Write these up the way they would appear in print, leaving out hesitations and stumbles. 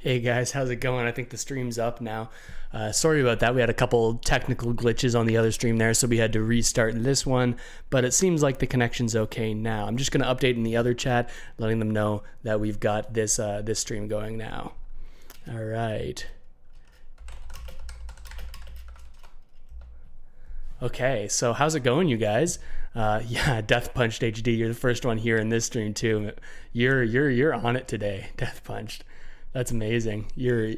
Hey guys, how's it going? I think the stream's up now. Sorry about that. We had a couple technical glitches on the other stream there, so we had to restart this one, but it seems like the connection's okay now. I'm just going to update in the other chat, letting them know that we've got this stream going now. All right. Okay, so how's it going, you guys? Yeah, Death Punched HD. You're the first one here in this stream too. You're on it today, Death Punched. That's amazing. You're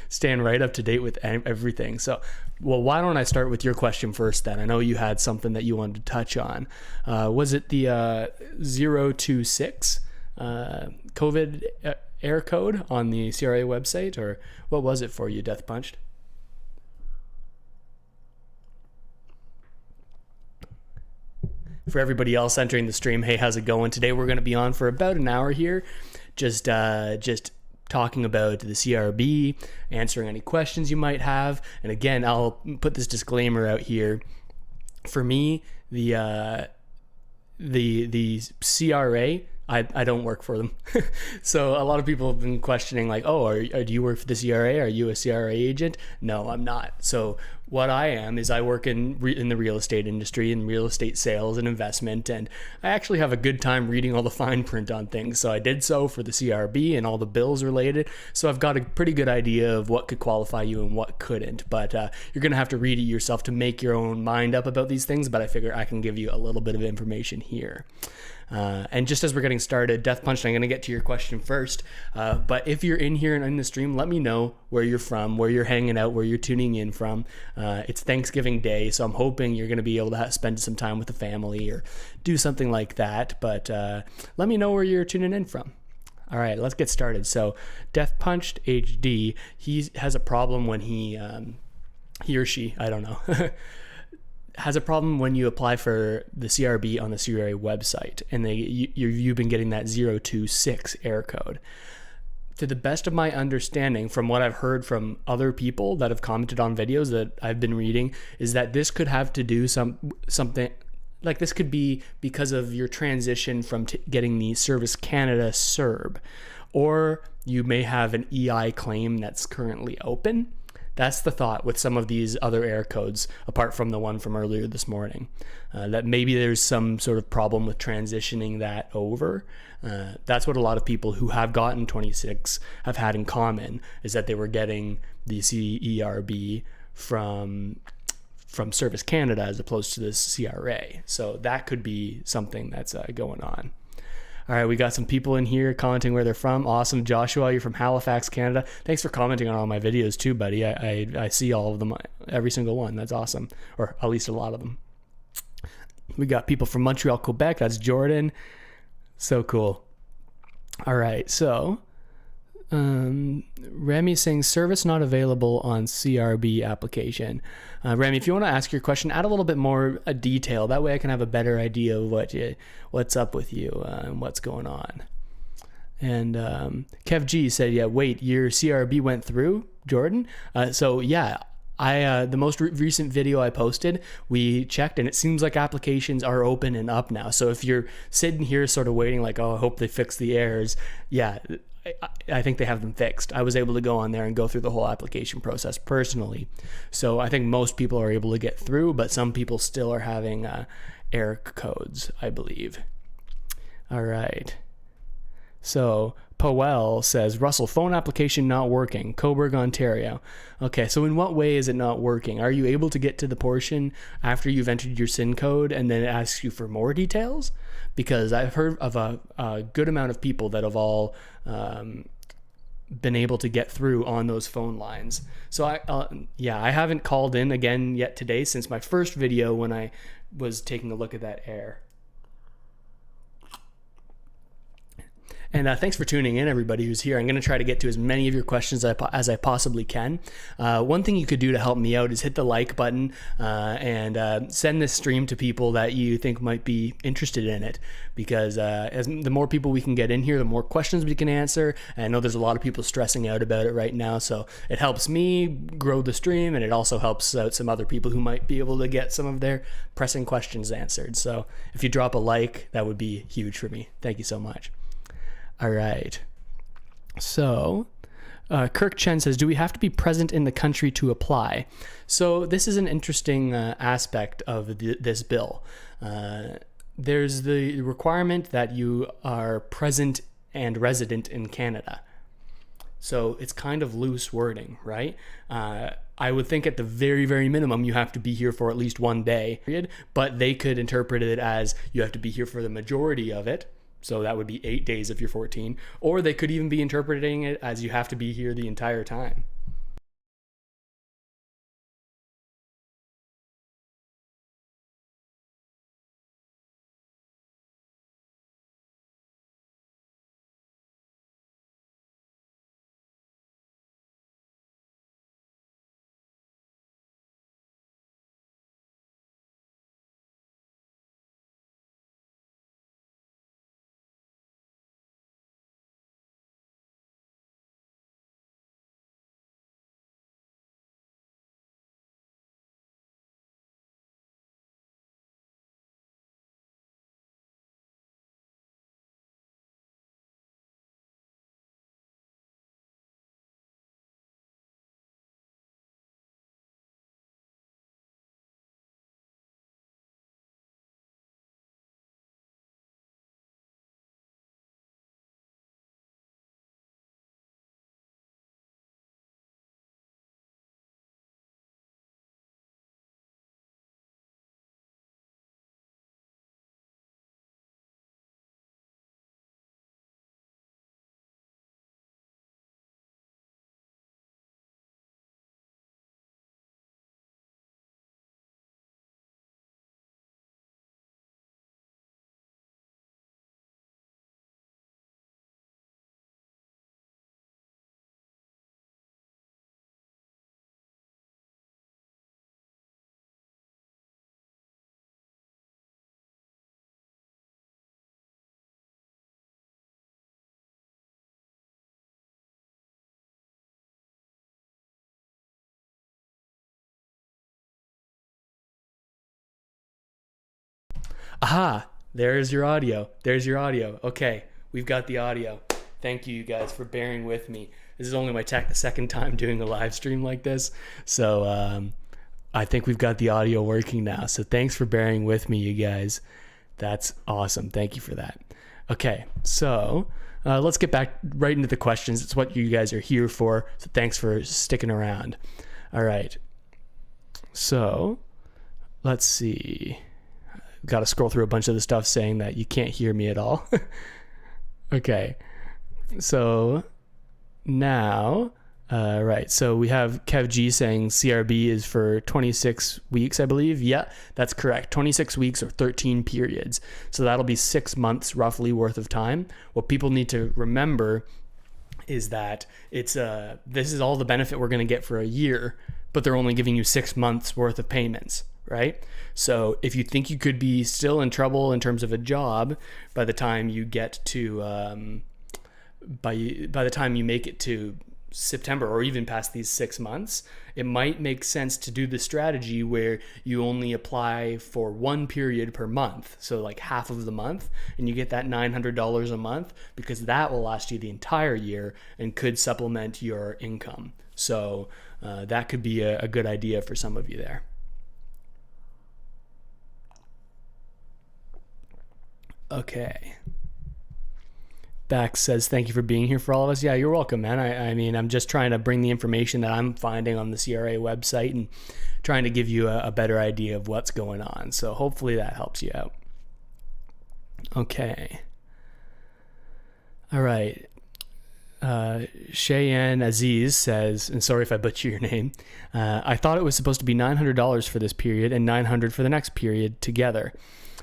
staying right up to date with everything. So, well, why don't I start with your question first then? I know you had something that you wanted to touch on. Was it the 026 COVID error code on the CRA website, or what was it for you, Death Punched? For everybody else entering the stream, hey, how's it going? Today we're going to be on for about an hour here, just talking about the CRB, answering any questions you might have. And again, I'll put this disclaimer out here. For me, the CRA, I don't work for them. So a lot of people have been questioning like, oh, do you work for the CRA? Are you a CRA agent? No, I'm not. So what I am is I work in the real estate industry, in real estate sales and investment, and I actually have a good time reading all the fine print on things. So I did so for the CRB and all the bills related. So I've got a pretty good idea of what could qualify you and what couldn't. But you're going to have to read it yourself to make your own mind up about these things. But I figure I can give you a little bit of information here. And just as we're getting started, Death Punch, I'm going to get to your question first. But if you're in here and in the stream, let me know where you're from, where you're hanging out, where you're tuning in from. It's Thanksgiving Day, so I'm hoping you're going to be able to spend some time with the family or do something like that. But let me know where you're tuning in from. All right, let's get started. So Death Punched HD, he has a problem when he or she, I don't know, has a problem when you apply for the CRB on the CRA website, and you've been getting that 026 error code. To the best of my understanding, from what I've heard from other people that have commented on videos that I've been reading, is that this could have to do something like this could be because of your transition from getting the Service Canada Cerb, or you may have an EI claim that's currently open. That's the thought with some of these other error codes, apart from the one from earlier this morning, that maybe there's some sort of problem with transitioning that over. That's what a lot of people who have gotten 26 have had in common, is that they were getting the CERB from Service Canada as opposed to this CRA. So that could be something that's going on. All right, we got some people in here commenting where they're from. Awesome. Joshua, you're from Halifax, Canada. Thanks for commenting on all my videos too, buddy. I see all of them, every single one. That's awesome. Or at least a lot of them. We got people from Montreal, Quebec. That's Jordan. So cool. All right, so Remy saying service not available on CRB application. Remy, if you want to ask your question, add a little bit more detail. That way I can have a better idea of what's up with you and what's going on. And Kev G said, yeah, wait, your CRB went through, Jordan? So yeah, the most recent video I posted, we checked, and it seems like applications are open and up now. So if you're sitting here sort of waiting like, oh, I hope they fix the errors, yeah, I think they have them fixed. I was able to go on there and go through the whole application process personally. So I think most people are able to get through, but some people still are having error codes, I believe. All right. So Powell says, Russell, phone application not working, Coburg, Ontario. Okay, so in what way is it not working? Are you able to get to the portion after you've entered your SIN code and then it asks you for more details? Because I've heard of a good amount of people that have all been able to get through on those phone lines. So I haven't called in again yet today since my first video when I was taking a look at that error. And thanks for tuning in, everybody who's here. I'm going to try to get to as many of your questions as I possibly can. One thing you could do to help me out is hit the like button and send this stream to people that you think might be interested in it. Because the more people we can get in here, the more questions we can answer. And I know there's a lot of people stressing out about it right now. So it helps me grow the stream, and it also helps out some other people who might be able to get some of their pressing questions answered. So if you drop a like, that would be huge for me. Thank you so much. All right. So Kirk Chen says, do we have to be present in the country to apply? So this is an interesting aspect of this bill. There's the requirement that you are present and resident in Canada. So it's kind of loose wording, right? I would think at the very, very minimum, you have to be here for at least 1 day, but they could interpret it as you have to be here for the majority of it. So that would be 8 days if you're 14, or they could even be interpreting it as you have to be here the entire time. Aha, there's your audio. There's your audio. Okay, we've got the audio. Thank you guys for bearing with me. This is only my second time doing a live stream like this. So I think we've got the audio working now. So thanks for bearing with me, you guys. That's awesome. Thank you for that. Okay, so let's get back right into the questions. It's what you guys are here for. So thanks for sticking around. All right. So let's see. Got to scroll through a bunch of the stuff saying that you can't hear me at all. Okay. So now, right. So we have Kev G saying CRB is for 26 weeks, I believe. Yeah, that's correct. 26 weeks or 13 periods. So that'll be 6 months roughly worth of time. What people need to remember is that it's this is all the benefit we're going to get for a year, but they're only giving you 6 months worth of payments, right? So if you think you could be still in trouble in terms of a job by the time you get to by the time you make it to September or even past these 6 months, it might make sense to do the strategy where you only apply for 1 period per month, so like half of the month, and you get that $900 a month, because that will last you the entire year and could supplement your income. So that could be a good idea for some of you there. Okay. Bax says, thank you for being here for all of us. Yeah, you're welcome, man. I mean, I'm just trying to bring the information that I'm finding on the CRA website and trying to give you a better idea of what's going on. So hopefully that helps you out. Okay. All right. Cheyenne Aziz says, and sorry if I butcher your name, I thought it was supposed to be $900 for this period and $900 for the next period together.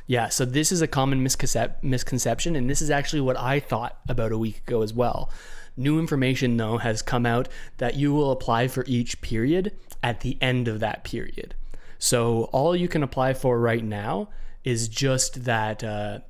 Yeah, so this is a common misconception, and this is actually what I thought about a week ago as well. New information, though, has come out that you will apply for each period at the end of that period. So all you can apply for right now is just that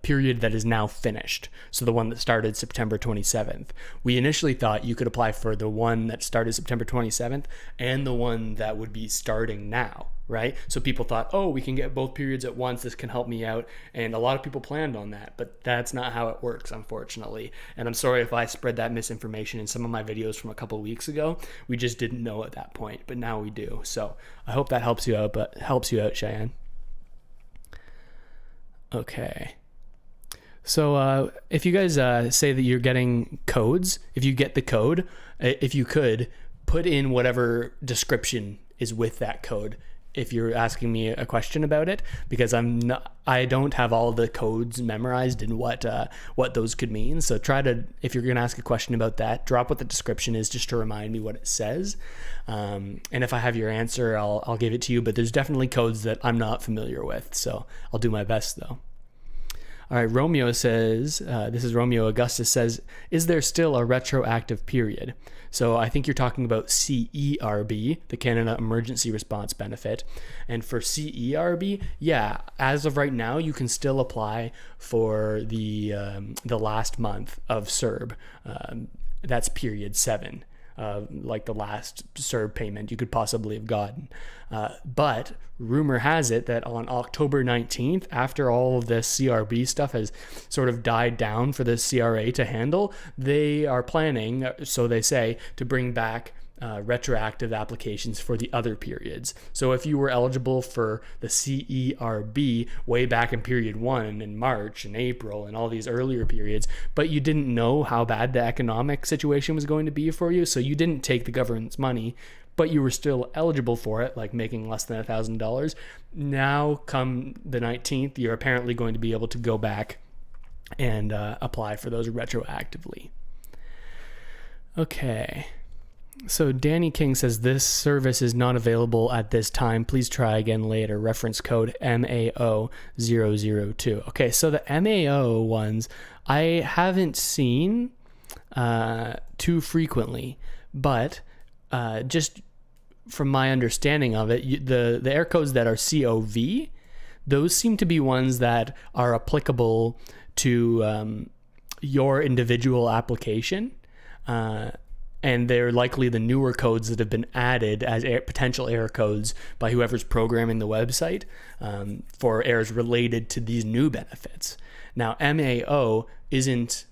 period that is now finished. So the one that started September 27th. We initially thought you could apply for the one that started September 27th and the one that would be starting now. right? So people thought, oh, we can get both periods at once. This can help me out. And a lot of people planned on that, but that's not how it works, unfortunately. And I'm sorry if I spread that misinformation in some of my videos from a couple weeks ago. We just didn't know at that point, but now we do. So I hope that helps you out, Cheyenne. Okay. So if you guys say that you're getting codes, if you get the code, if you could put in whatever description is with that code if you're asking me a question about it, because I don't have all the codes memorized and what those could mean. So try to, if you're going to ask a question about that, drop what the description is just to remind me what it says. And if I have your answer, I'll give it to you, but there's definitely codes that I'm not familiar with. So I'll do my best though. All right, Romeo says, this is Romeo Augustus says, is there still a retroactive period? So I think you're talking about CERB, the Canada Emergency Response Benefit. And for CERB, yeah, as of right now, you can still apply for the last month of Cerb. That's period 7. Like the last Cerb payment you could possibly have gotten. But rumor has it that on October 19th, after all of this CRB stuff has sort of died down for the CRA to handle, they are planning, so they say, to bring back retroactive applications for the other periods. So if you were eligible for the CERB way back in period 1 in March and April and all these earlier periods, but you didn't know how bad the economic situation was going to be for you, so you didn't take the government's money, but you were still eligible for it, like making less than $1,000. Now, come the 19th, you're apparently going to be able to go back and apply for those retroactively. Okay. So Danny King says, this service is not available at this time. Please try again later. Reference code MAO002. Okay, so the MAO ones I haven't seen too frequently, but just from my understanding of it, the air codes that are COV, those seem to be ones that are applicable to your individual application. And they're likely the newer codes that have been added as potential error codes by whoever's programming the website for errors related to these new benefits. Now, MAO isn't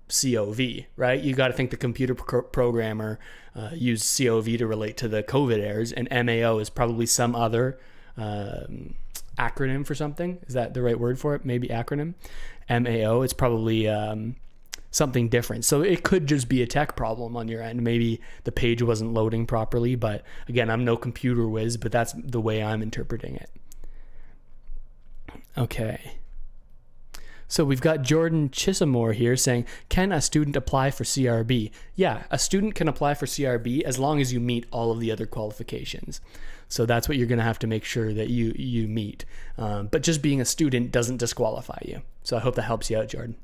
COV, right? You got to think the computer programmer used COV to relate to the COVID errors, and MAO is probably some other acronym for something. Is that the right word for it? Maybe acronym. MAO, it's probably something different. So it could just be a tech problem on your end. Maybe the page wasn't loading properly, but again, I'm no computer whiz, but that's the way I'm interpreting it. Okay. So we've got Jordan Chisholmore here saying, can a student apply for CRB? Yeah, a student can apply for CRB as long as you meet all of the other qualifications. So that's what you're going to have to make sure that you meet. But just being a student doesn't disqualify you. So I hope that helps you out, Jordan.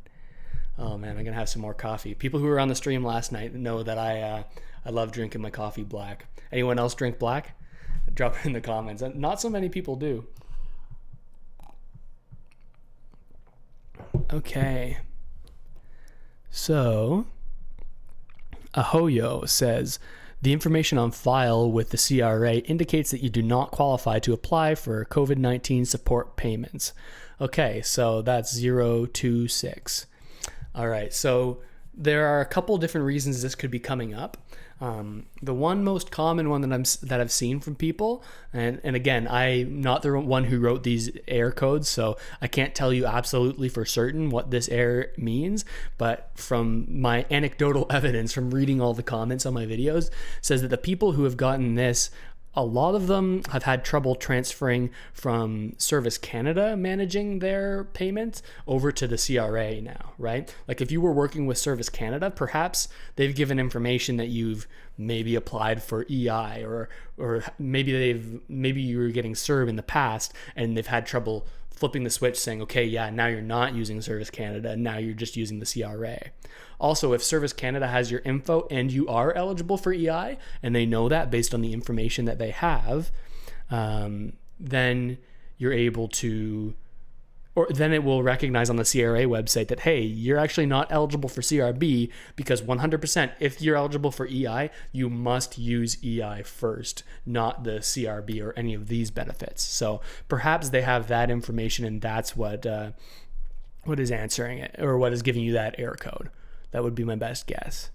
Oh man, I'm gonna have some more coffee. People who were on the stream last night know that I love drinking my coffee black. Anyone else drink black? Drop it in the comments. Not so many people do. Okay. So, Ahoyo says, the information on file with the CRA indicates that you do not qualify to apply for COVID-19 support payments. Okay, so that's 026. All right, so there are a couple different reasons this could be coming up. The one most common one that I've seen from people, and again, I'm not the one who wrote these error codes, so I can't tell you absolutely for certain what this error means, but from my anecdotal evidence from reading all the comments on my videos, says that the people who have gotten this, a lot of them have had trouble transferring from Service Canada managing their payments over to the CRA now, right? Like if you were working with Service Canada, perhaps they've given information that you've maybe applied for EI or maybe you were getting Cerb in the past and they've had trouble flipping the switch saying, okay, yeah, now you're not using Service Canada, now you're just using the CRA. Also, if Service Canada has your info and you are eligible for EI, and they know that based on the information that they have, then you're able to, or then it will recognize on the CRA website that, hey, you're actually not eligible for CRB, because 100%, if you're eligible for EI, you must use EI first, not the CRB or any of these benefits. So perhaps they have that information, and that's what is answering it, or what is giving you that error code. That would be my best guess.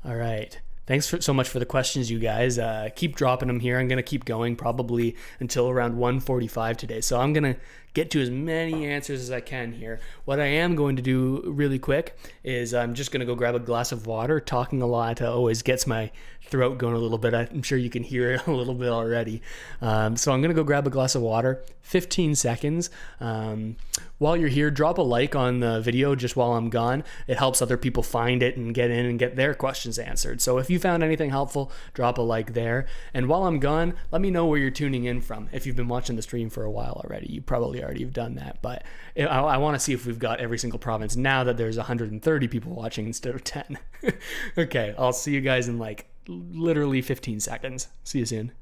All right. Thanks so much for the questions, you guys. Keep dropping them here. I'm going to keep going probably until around 1:45 today. So I'm going to get to as many answers as I can here. What I am going to do really quick is I'm just going to go grab a glass of water. Talking a lot always gets my throat going a little bit. I'm sure you can hear it a little bit already. So I'm going to go grab a glass of water, 15 seconds. While you're here, drop a like on the video just while I'm gone. It helps other people find it and get in and get their questions answered. So if you found anything helpful, drop a like there. And while I'm gone, let me know where you're tuning in from. If you've been watching the stream for a while already, you probably already have done that. But I want to see if we've got every single province now that there's 130 people watching instead of 10. Okay, I'll see you guys in like literally 15 seconds. See you soon.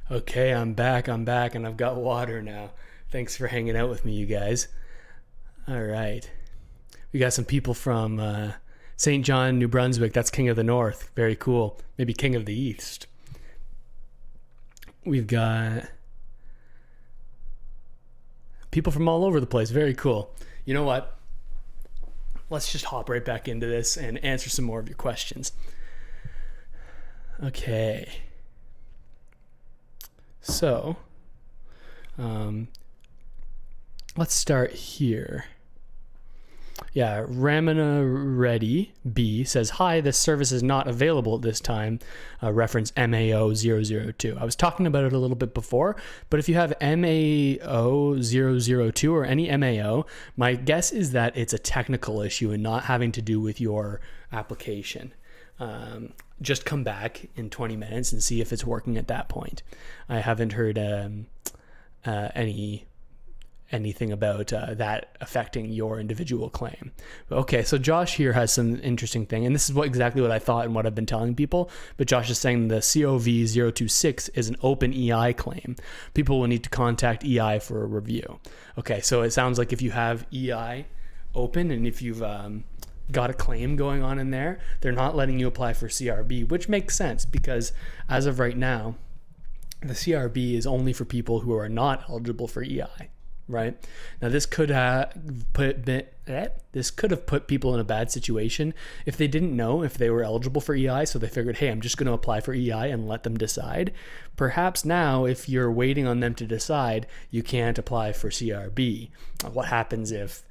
Okay, I'm back, and I've got water now. Thanks for hanging out with me, you guys. All right. We got some people from St. John, New Brunswick. That's King of the North. Very cool. Maybe King of the East. We've got people from all over the place. Very cool. You know what? Let's just hop right back into this and answer some more of your questions. Okay. So, let's start here. Yeah, Ramana Reddy B says, hi, this service is not available at this time. Reference MAO002. I was talking about it a little bit before, but if you have MAO002 or any MAO, my guess is that it's a technical issue and not having to do with your application. Just come back in 20 minutes and see if it's working at that point. I haven't heard anything about that affecting your individual claim. Okay, so Josh here has some interesting thing, and this is exactly what I thought and what I've been telling people, but Josh is saying the COV-026 is an open EI claim. People will need to contact EI for a review. Okay, so it sounds like if you have EI open and if you've got a claim going on in there, they're not letting you apply for CRB, which makes sense because as of right now, the CRB is only for people who are not eligible for EI, right? Now this could have put people in a bad situation if they didn't know if they were eligible for EI, so they figured, hey, I'm just going to apply for EI and let them decide. Perhaps now, if you're waiting on them to decide, you can't apply for CRB. What happens if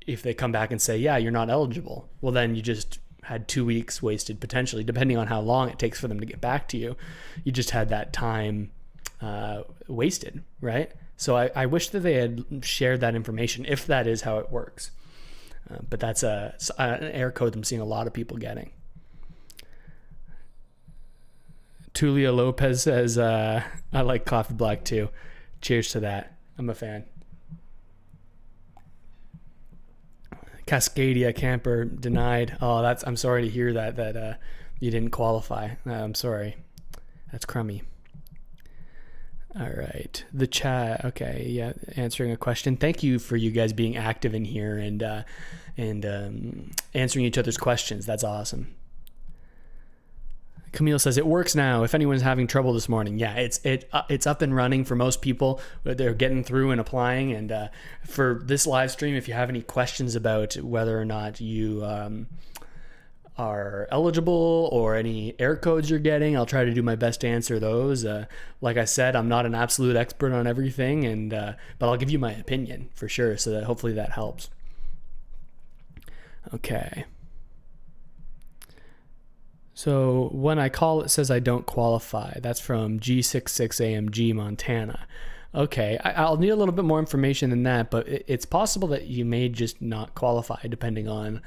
they come back and say, yeah, you're not eligible? Well, then you just had 2 weeks wasted, potentially, depending on how long it takes for them to get back to you. You just had that time wasted, right? So I wish that they had shared that information, if that is how it works. But that's an error code I'm seeing a lot of people getting. Tulia Lopez says, I like coffee black too. Cheers to that. I'm a fan. Cascadia camper denied. Oh, I'm sorry to hear that you didn't qualify. I'm sorry. That's crummy. All right. The chat. Okay. Yeah. Answering a question. Thank you for you guys being active in here and answering each other's questions. That's awesome. Camille says it works now. If anyone's having trouble this morning, yeah, it's up and running for most people. They're getting through and applying. And for this live stream, if you have any questions about whether or not you are eligible or any error codes you're getting, I'll try to do my best to answer those. Like I said, I'm not an absolute expert on everything, and but I'll give you my opinion for sure. So that hopefully that helps. Okay. So when I call, it says I don't qualify. That's from G66AMG, Montana. Okay, I'll need a little bit more information than that, but it's possible that you may just not qualify depending on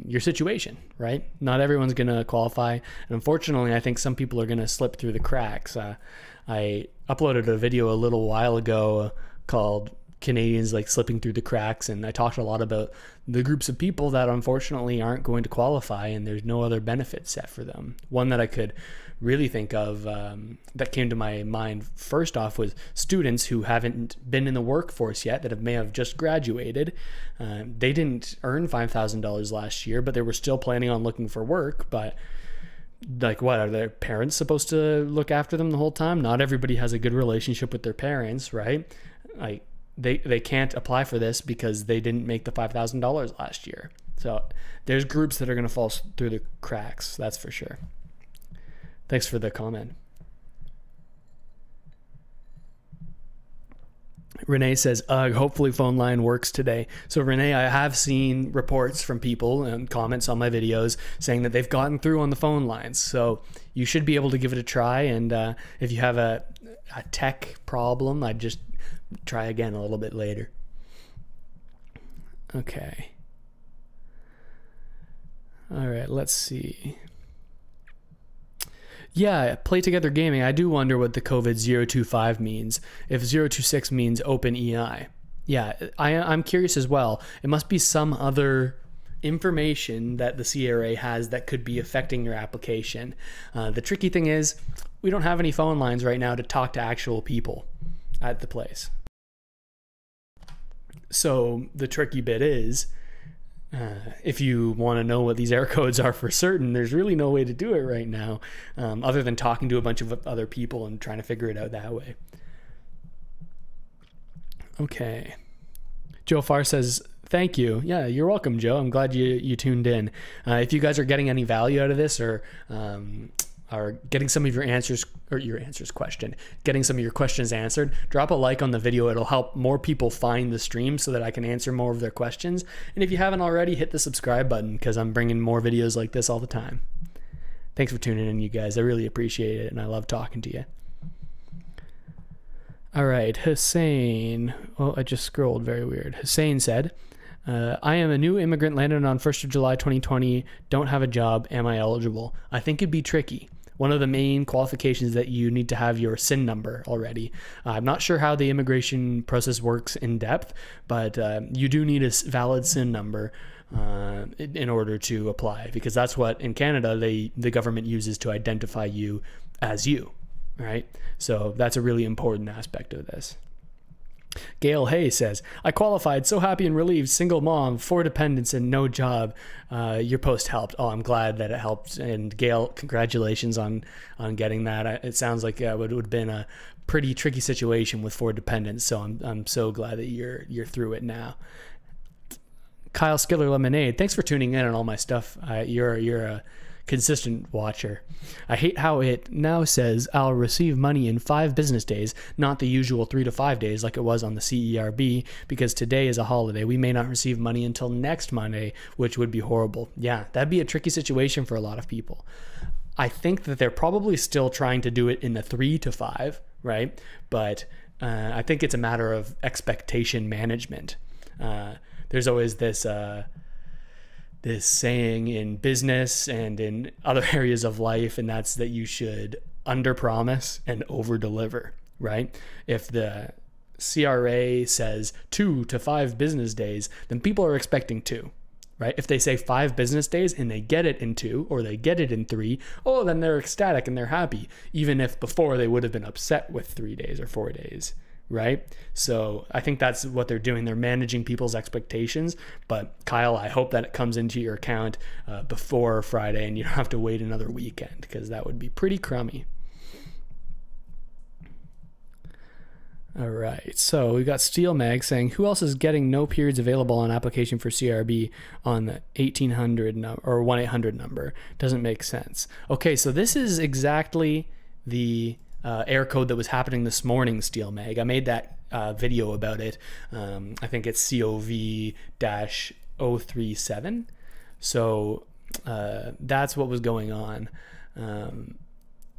your situation, right? Not everyone's going to qualify. And unfortunately, I think some people are going to slip through the cracks. I uploaded a video a little while ago called Canadians like slipping through the cracks, and I talked a lot about the groups of people that unfortunately aren't going to qualify and there's no other benefit set for them. One that I could really think of that came to my mind first off was students who haven't been in the workforce yet, that may have just graduated. They didn't earn $5,000 last year, but they were still planning on looking for work. But like, what are their parents supposed to look after them the whole time? Not everybody has a good relationship with their parents, right? Like, they can't apply for this because they didn't make the $5,000 last year. So there's groups that are going to fall through the cracks. That's for sure. Thanks for the comment. Renee says, hopefully phone line works today. So Renee, I have seen reports from people and comments on my videos saying that they've gotten through on the phone lines. So you should be able to give it a try. And if you have a tech problem, I'd just try again a little bit later. Okay. All right, let's see. Yeah, Play Together Gaming. I do wonder what the COV-026 means. If 026 means open EI. Yeah, I'm curious as well. It must be some other information that the CRA has that could be affecting your application. The tricky thing is we don't have any phone lines right now to talk to actual people at the place. So the tricky bit is, if you want to know what these error codes are for certain, there's really no way to do it right now, other than talking to a bunch of other people and trying to figure it out that way. Okay. Joe Farr says, thank you. Yeah, you're welcome, Joe. I'm glad you tuned in. If you guys are getting any value out of this, or are getting some of getting some of your questions answered, drop a like on the video. It'll help more people find the stream so that I can answer more of their questions. And if you haven't already, hit the subscribe button because I'm bringing more videos like this all the time. Thanks for tuning in, you guys. I really appreciate it, and I love talking to you. All right, Hussein. Oh, I just scrolled. Very weird. Hussein said, I am a new immigrant, landed on 1st of July 2020, don't have a job, am I eligible? I think it'd be tricky. One of the main qualifications is that you need to have your SIN number already. I'm not sure how the immigration process works in depth, but you do need a valid SIN number in order to apply, because that's what in Canada the government uses to identify you as you, right? So that's a really important aspect of this. Gail Hay says, I qualified, so happy and relieved, single mom, 4 dependents and no job. Your post helped. Oh, I'm glad that it helped. And Gail, congratulations on getting that. It sounds like it would have been a pretty tricky situation with 4 dependents. So I'm so glad that you're through it now. Kyle Skiller Lemonade, thanks for tuning in on all my stuff. You're a consistent watcher. I hate how it now says I'll receive money in 5 business days, not the usual 3 to 5 days like it was on the CERB, because today is a holiday. We may not receive money until next Monday, which would be horrible. Yeah, that'd be a tricky situation for a lot of people. I think that they're probably still trying to do it in the 3 to 5, right? But I think it's a matter of expectation management. There's always this saying in business and in other areas of life, and that's that you should underpromise and overdeliver, right? If the CRA says 2 to 5 business days, then people are expecting 2, right? If they say 5 business days and they get it in 2 or they get it in 3, oh, then they're ecstatic and they're happy, even if before they would have been upset with 3 days or 4 days, right? So I think that's what they're doing. They're managing people's expectations. But Kyle, I hope that it comes into your account before Friday and you don't have to wait another weekend, because that would be pretty crummy. All right, so we got Steel Mag saying, who else is getting no periods available on application for CRB on the 1800 or 1-800 number? Doesn't make sense. Okay, so this is exactly the error code that was happening this morning, Steel Mag. I made that video about it. I think it's COV-027. So that's what was going on.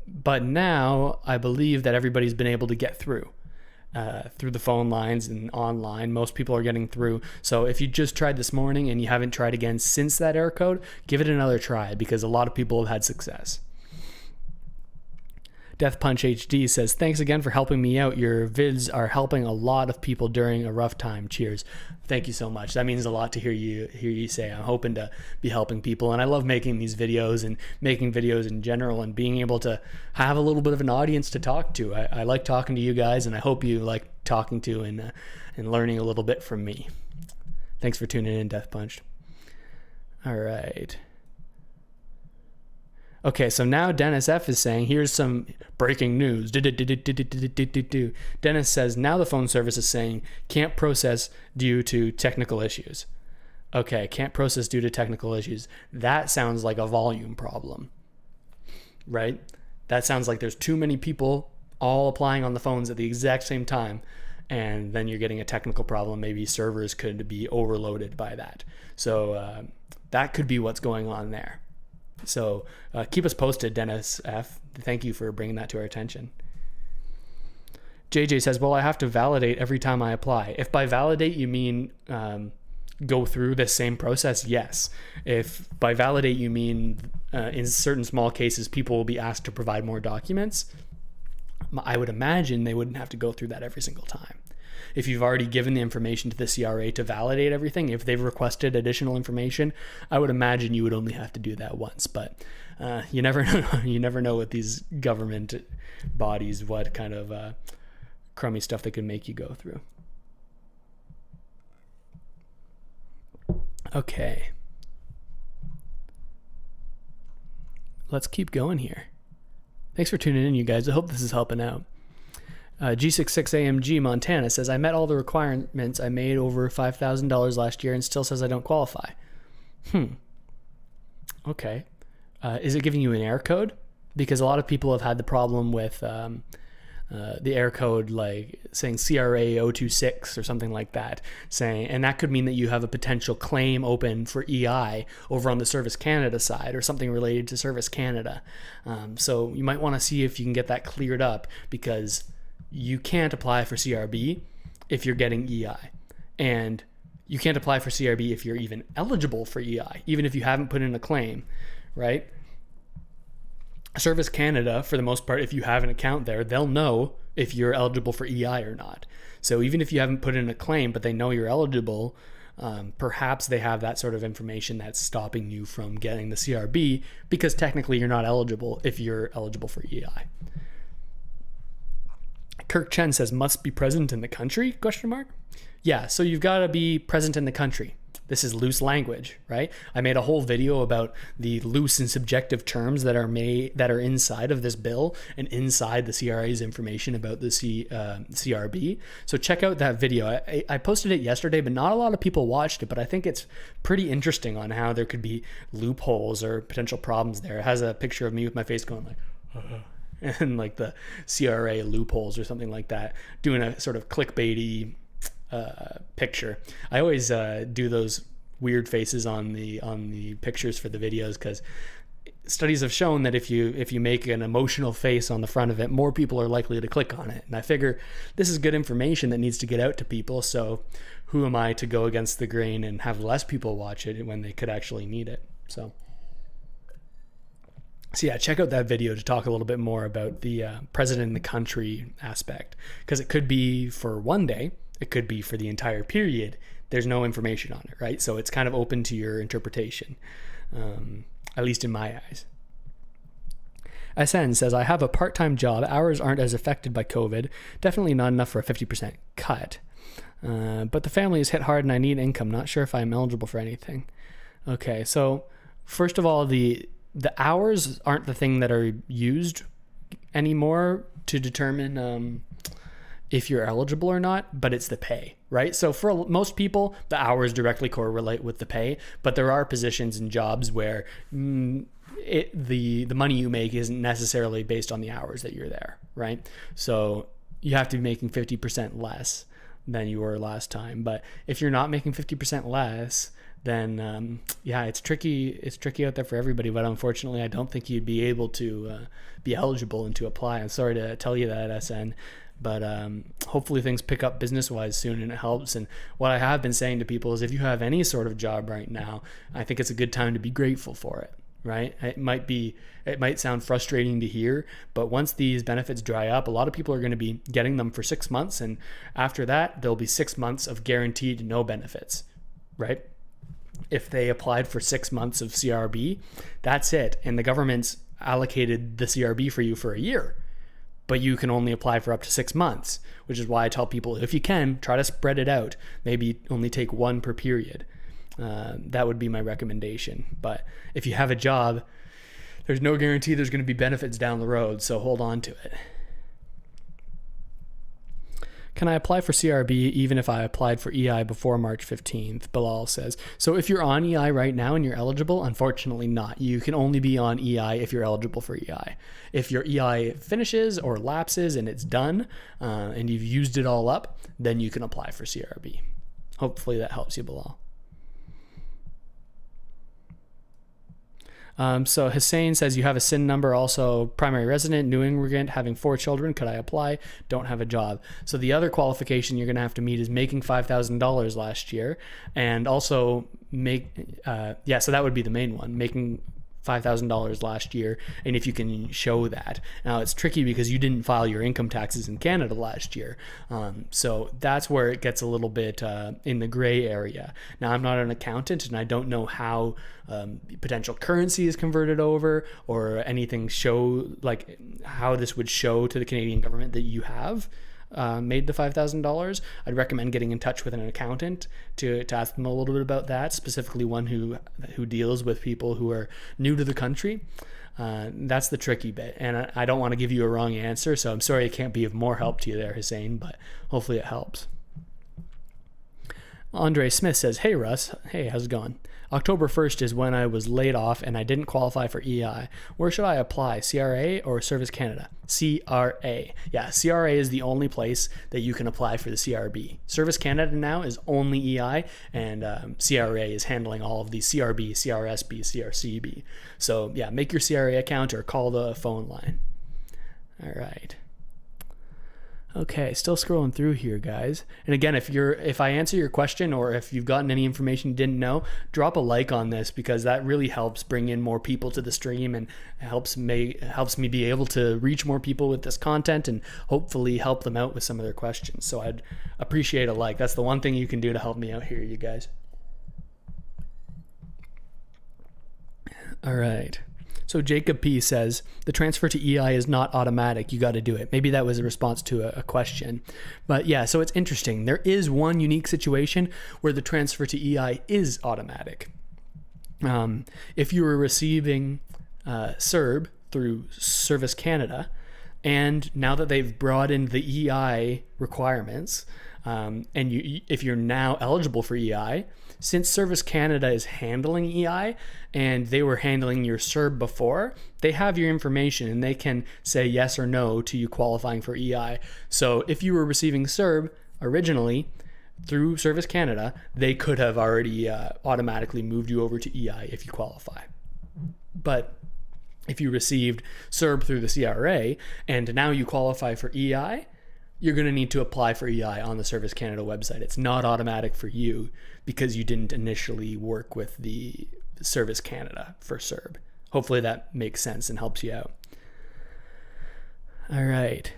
But now I believe that everybody's been able to get through the phone lines and online. Most people are getting through. So if you just tried this morning and you haven't tried again since that error code, give it another try, because a lot of people have had success. Death Punch HD says, thanks again for helping me out. Your vids are helping a lot of people during a rough time. Cheers. Thank you so much. That means a lot to hear you say. I'm hoping to be helping people, and I love making these videos and making videos in general and being able to have a little bit of an audience to talk to. I like talking to you guys, and I hope you like talking to and learning a little bit from me. Thanks for tuning in, Death Punch. All right. Okay, so now Dennis F is saying, here's some breaking news. Dennis says, now the phone service is saying, can't process due to technical issues. Okay, can't process due to technical issues. That sounds like a volume problem, right? That sounds like there's too many people all applying on the phones at the exact same time, and then you're getting a technical problem. Maybe servers could be overloaded by that. So that could be what's going on there. So keep us posted, Dennis F. Thank you for bringing that to our attention. JJ says, well, I have to validate every time I apply. If by validate you mean go through the same process, yes. If by validate you mean in certain small cases people will be asked to provide more documents, I would imagine they wouldn't have to go through that every single time. If you've already given the information to the CRA to validate everything, if they've requested additional information, I would imagine you would only have to do that once. But you never know. You never know with these government bodies what kind of crummy stuff they can make you go through. Okay. Let's keep going here. Thanks for tuning in, you guys. I hope this is helping out. G66AMG Montana says, I met all the requirements. I made over $5,000 last year and still says I don't qualify. Okay. Is it giving you an error code? Because a lot of people have had the problem with the error code, like saying CRA 026 or something like that, and that could mean that you have a potential claim open for EI over on the Service Canada side or something related to Service Canada. So you might want to see if you can get that cleared up, because you can't apply for CRB if you're getting EI, and you can't apply for CRB if you're even eligible for EI, even if you haven't put in a claim, right? Service Canada, for the most part, if you have an account there, they'll know if you're eligible for EI or not. So even if you haven't put in a claim, but they know you're eligible, perhaps they have that sort of information that's stopping you from getting the CRB, because technically you're not eligible if you're eligible for EI. Kirk Chen says, must be present in the country? ? Yeah, so you've got to be present in the country. This is loose language, right? I made a whole video about the loose and subjective terms that are inside of this bill and inside the CRA's information about the CRB. So check out that video. I posted it yesterday, but not a lot of people watched it, but I think it's pretty interesting on how there could be loopholes or potential problems there. It has a picture of me with my face going like, and like the CRA loopholes or something like that, doing a sort of clickbaity picture. I always do those weird faces on the pictures for the videos, because studies have shown that if you make an emotional face on the front of it, more people are likely to click on it. And I figure this is good information that needs to get out to people, so who am I to go against the grain and have less people watch it when they could actually need it? So So yeah, check out that video to talk a little bit more about the president in the country aspect, because it could be for one day, it could be for the entire period. There's no information on it, right? So it's kind of open to your interpretation, at least in my eyes. SN says, I have a part-time job. Hours aren't as affected by COVID. Definitely not enough for a 50% cut. But the family is hit hard and I need income. Not sure if I'm eligible for anything. Okay, so first of all, the hours aren't the thing that are used anymore to determine if you're eligible or not, but it's the pay, right? So for most people, the hours directly correlate with the pay, but there are positions and jobs where the money you make isn't necessarily based on the hours that you're there, right? So you have to be making 50% less than you were last time. But if you're not making 50% less, then it's tricky. It's tricky out there for everybody. But unfortunately, I don't think you'd be able to be eligible and to apply. I'm sorry to tell you that, SN. But hopefully things pick up business-wise soon and it helps. And what I have been saying to people is if you have any sort of job right now, I think it's a good time to be grateful for it, right? It might sound frustrating to hear, but once these benefits dry up, a lot of people are going to be getting them for 6 months. And after that, there'll be 6 months of guaranteed no benefits, right? If they applied for 6 months of CRB, that's it. And the government's allocated the CRB for you for a year, but you can only apply for up to 6 months, which is why I tell people, if you can, try to spread it out. Maybe only take one per period. That would be my recommendation. But if you have a job, there's no guarantee there's going to be benefits down the road, so hold on to it. Can I apply for CRB even if I applied for EI before March 15th? Bilal says. So if you're on EI right now and you're eligible, unfortunately not. You can only be on EI if you're eligible for EI. If your EI finishes or lapses and it's done and you've used it all up, then you can apply for CRB. Hopefully that helps you, Bilal. So Hussein says, you have a SIN number, also primary resident, New Immigrant, having 4 children. Could I apply? Don't have a job. So the other qualification you're going to have to meet is making $5,000 last year, and also so that would be the main one, making $5,000 last year, and if you can show that. Now it's tricky because you didn't file your income taxes in Canada last year, so that's where it gets a little bit in the gray area. Now I'm not an accountant and I don't know how potential currency is converted over or anything like how this would show to the Canadian government that you have made the $5,000. I'd recommend getting in touch with an accountant to ask them a little bit about that, specifically one who deals with people who are new to the country. That's the tricky bit, and I don't want to give you a wrong answer, so I'm sorry I can't be of more help to you there, Hussein, but hopefully it helps. Andre Smith says, hey Russ, hey, how's it going? October 1st is when I was laid off and I didn't qualify for EI. Where should I apply, CRA or Service Canada? CRA. Yeah, CRA is the only place that you can apply for the CRB. Service Canada now is only EI, and CRA is handling all of the CRB, CRSB, CRCB. So yeah, make your CRA account or call the phone line. All right. Okay, still scrolling through here, guys. And again, if I answer your question or if you've gotten any information you didn't know, drop a like on this because that really helps bring in more people to the stream and helps me be able to reach more people with this content and hopefully help them out with some of their questions. So I'd appreciate a like. That's the one thing you can do to help me out here, you guys. All right. So Jacob P says, the transfer to EI is not automatic. You got to do it. Maybe that was a response to a question. But yeah, so it's interesting. There is one unique situation where the transfer to EI is automatic. If you were receiving Cerb through Service Canada, and now that they've brought in the EI requirements, if you're now eligible for EI, since Service Canada is handling EI and they were handling your Cerb before, they have your information and they can say yes or no to you qualifying for EI. So if you were receiving Cerb originally through Service Canada, they could have already automatically moved you over to EI if you qualify. But if you received Cerb through the CRA and now you qualify for EI, you're going to need to apply for EI on the Service Canada website. It's not automatic for you because you didn't initially work with the Service Canada for Cerb. Hopefully that makes sense and helps you out. All right.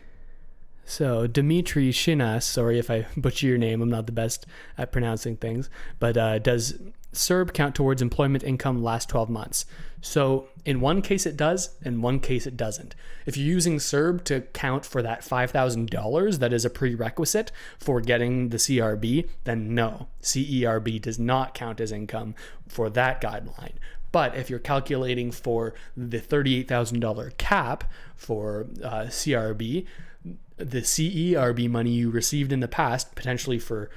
So Dimitri Shinas, sorry if I butcher your name, I'm not the best at pronouncing things, but does Cerb count towards employment income last 12 months? So in one case it does, in one case it doesn't. If you're using Cerb to count for that $5,000 that is a prerequisite for getting the CRB, then no, CERB does not count as income for that guideline. But if you're calculating for the $38,000 cap for CRB, the CERB money you received in the past, potentially for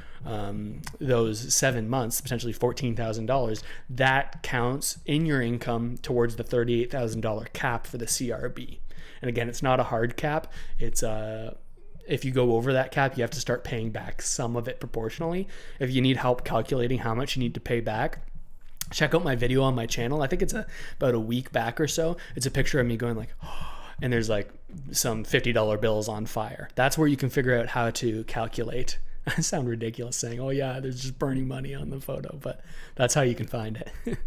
those 7 months, potentially $14,000, that counts in your income towards the $38,000 cap for the CRB. And again, it's not a hard cap. It's if you go over that cap, you have to start paying back some of it proportionally. If you need help calculating how much you need to pay back, check out my video on my channel. I think it's about a week back or so. It's a picture of me going like, and there's like some $50 bills on fire. That's where you can figure out how to calculate. I sound ridiculous saying, oh yeah, there's just burning money on the photo, but that's how you can find it.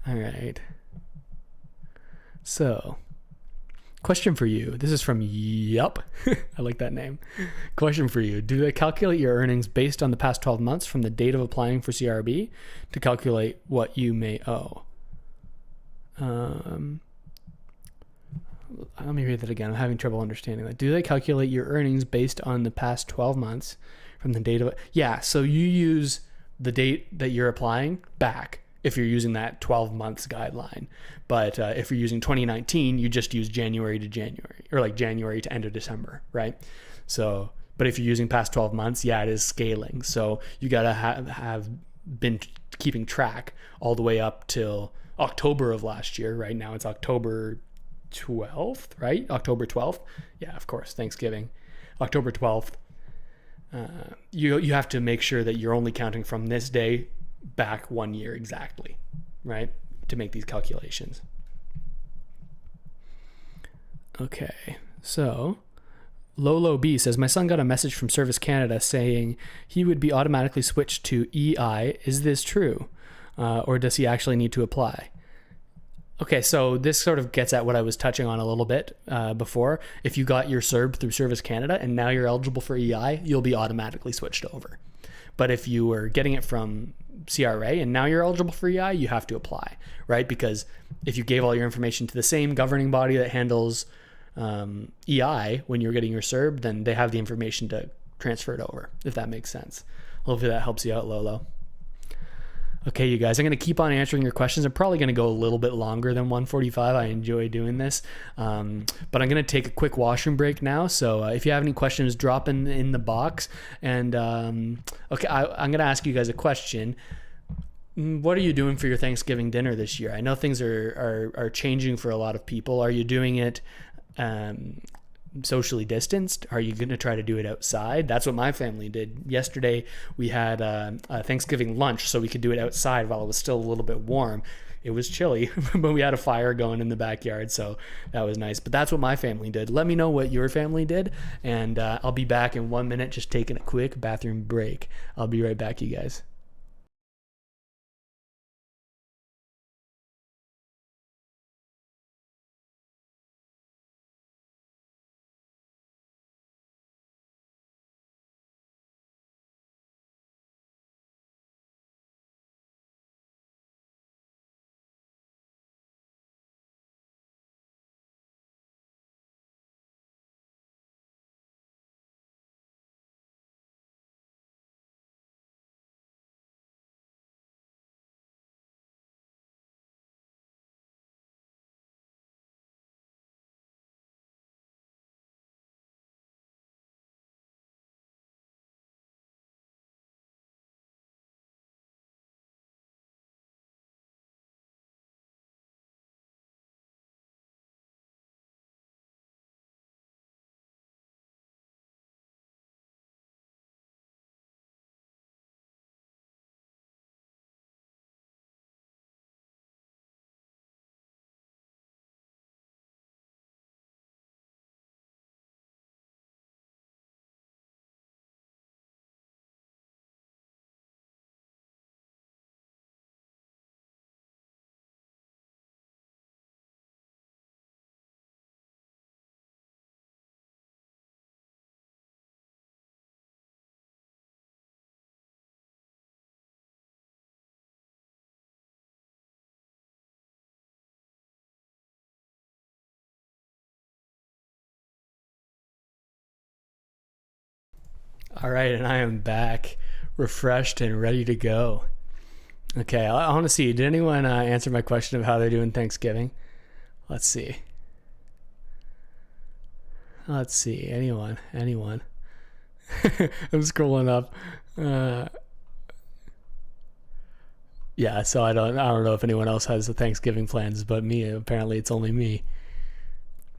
All right. So, question for you. This is from Yup. I like that name. Question for you. Do they calculate your earnings based on the past 12 months from the date of applying for CRB to calculate what you may owe? Let me read that again. I'm having trouble understanding that. Do they calculate your earnings based on the past 12 months from the date of it? Yeah, so you use the date that you're applying back if you're using that 12 months guideline. But if you're using 2019, you just use January to January, or like January to end of December, right? So, but if you're using past 12 months, yeah, it is scaling. So you got to have been keeping track all the way up till October of last year. Right now it's October 12th, right? October 12th. Yeah, of course, Thanksgiving. October 12th. You have to make sure that you're only counting from this day back 1 year exactly, right? To make these calculations. Okay, so Lolo B says, my son got a message from Service Canada saying he would be automatically switched to EI. Is this true? Or does he actually need to apply? Okay, so this sort of gets at what I was touching on a little bit before. If you got your Cerb through Service Canada and now you're eligible for EI, you'll be automatically switched over. But if you were getting it from CRA and now you're eligible for EI, you have to apply, right? Because if you gave all your information to the same governing body that handles EI when you're getting your Cerb, then they have the information to transfer it over, if that makes sense. Hopefully that helps you out, Lolo. Okay, you guys, I'm going to keep on answering your questions. I'm probably going to go a little bit longer than 1:45. I enjoy doing this. But I'm going to take a quick washroom break now. So if you have any questions, drop in the box. And okay, I'm going to ask you guys a question. What are you doing for your Thanksgiving dinner this year? I know things are changing for a lot of people. Are you doing it socially distanced? Are you going to try to do it outside? That's what my family did. Yesterday we had a Thanksgiving lunch so we could do it outside while it was still a little bit warm. It was chilly, but we had a fire going in the backyard, so that was nice. But that's what my family did. Let me know what your family did, and I'll be back in 1 minute, just taking a quick bathroom break. I'll be right back, you guys. All right, and I am back, refreshed and ready to go. Okay, I want to see, did anyone answer my question of how they're doing Thanksgiving? Let's see. Anyone? I'm scrolling up. Yeah, so I don't know if anyone else has the Thanksgiving plans, but me, apparently it's only me.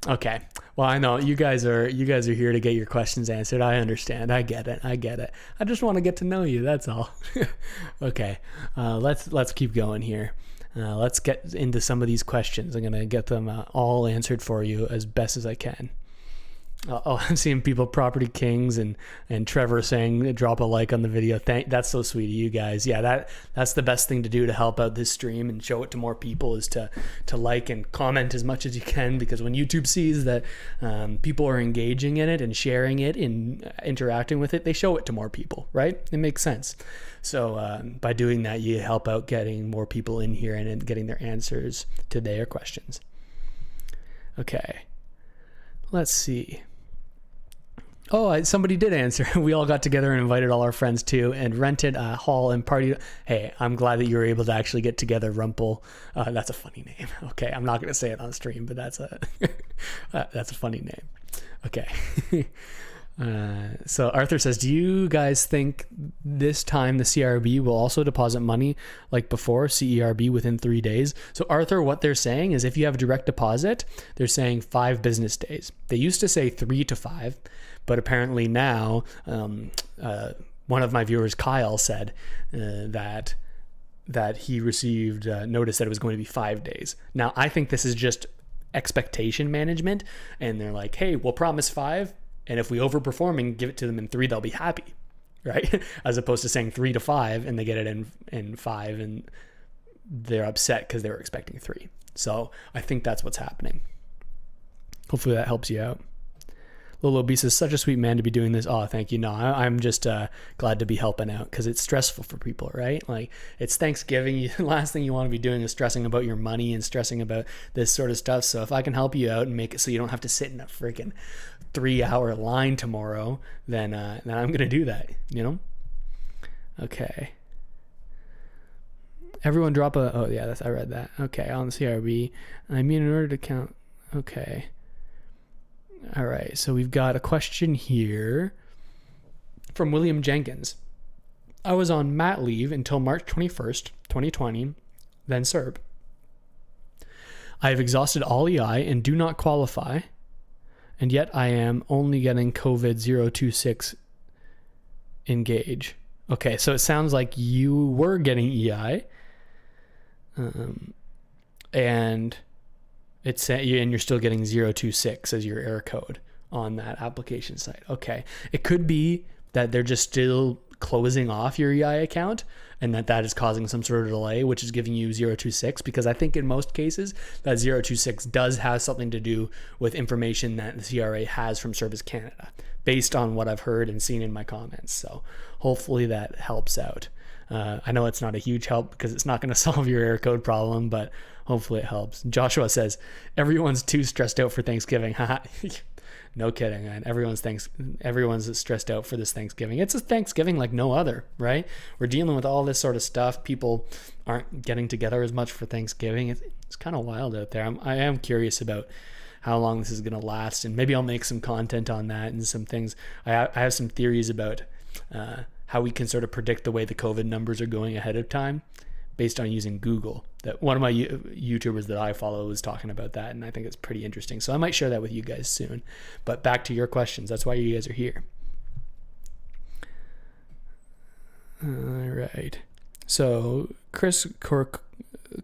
Okay. Well, I know you guys are here to get your questions answered. I understand. I get it. I just want to get to know you. That's all. Okay. Let's keep going here. Let's get into some of these questions. I'm going to get them all answered for you as best as I can. I'm seeing people, Property Kings and Trevor saying drop a like on the video. That's so sweet of you guys. Yeah, that's the best thing to do to help out this stream and show it to more people, is to like and comment as much as you can, because when YouTube sees that people are engaging in it and sharing it and interacting with it, they show it to more people, right? It makes sense. So by doing that, you help out getting more people in here and getting their answers to their questions. Okay, let's see. Oh, somebody did answer. We all got together and invited all our friends too, and rented a hall and partied. Hey, I'm glad that you were able to actually get together, Rumpel. That's a funny name. Okay, I'm not going to say it on stream, but that's a funny name. Okay. So Arthur says, do you guys think this time the CRB will also deposit money like before, CERB, within 3 days? So Arthur, what they're saying is if you have direct deposit, they're saying 5 business days. They used to say 3 to 5, but apparently now one of my viewers, Kyle, said that he received notice that it was going to be 5 days. Now, I think this is just expectation management, and they're like, hey, we'll promise 5. And if we overperform and give it to them in 3, they'll be happy, right? As opposed to saying 3 to 5 and they get it in 5 and they're upset because they were expecting 3. So I think that's what's happening. Hopefully that helps you out. Lolo B says, such a sweet man to be doing this. Oh, thank you. No, I'm just glad to be helping out, because it's stressful for people, right? Like, it's Thanksgiving. The last thing you want to be doing is stressing about your money and stressing about this sort of stuff. So if I can help you out and make it so you don't have to sit in a freaking 3-hour line tomorrow, then I'm going to do that, you know? Okay. Everyone drop a... Oh, yeah, I read that. Okay, on the CRB. I mean, in order to count... Okay. All right, so we've got a question here from William Jenkins. I was on mat leave until March 21st, 2020, then Cerb. I have exhausted all EI and do not qualify, and yet I am only getting COV-026 engage. Okay, so it sounds like you were getting EI, and you're still getting 026 as your error code on that application site. Okay, it could be that they're just still closing off your EI account, and that is causing some sort of delay, which is giving you 026, because I think in most cases that 026 does have something to do with information that the CRA has from Service Canada, based on what I've heard and seen in my comments. So hopefully that helps out. I know it's not a huge help because it's not going to solve your error code problem, but hopefully it helps. Joshua says, everyone's too stressed out for Thanksgiving. No kidding, man. Everyone's stressed out for this Thanksgiving. It's a Thanksgiving like no other, right? We're dealing with all this sort of stuff. People aren't getting together as much for Thanksgiving. It's kind of wild out there. I am curious about how long this is going to last, and maybe I'll make some content on that and some things. I have some theories about how we can sort of predict the way the COVID numbers are going ahead of time based on using Google. That one of my YouTubers that I follow was talking about that, and I think it's pretty interesting. So I might share that with you guys soon. But back to your questions. That's why you guys are here. All right. So Chris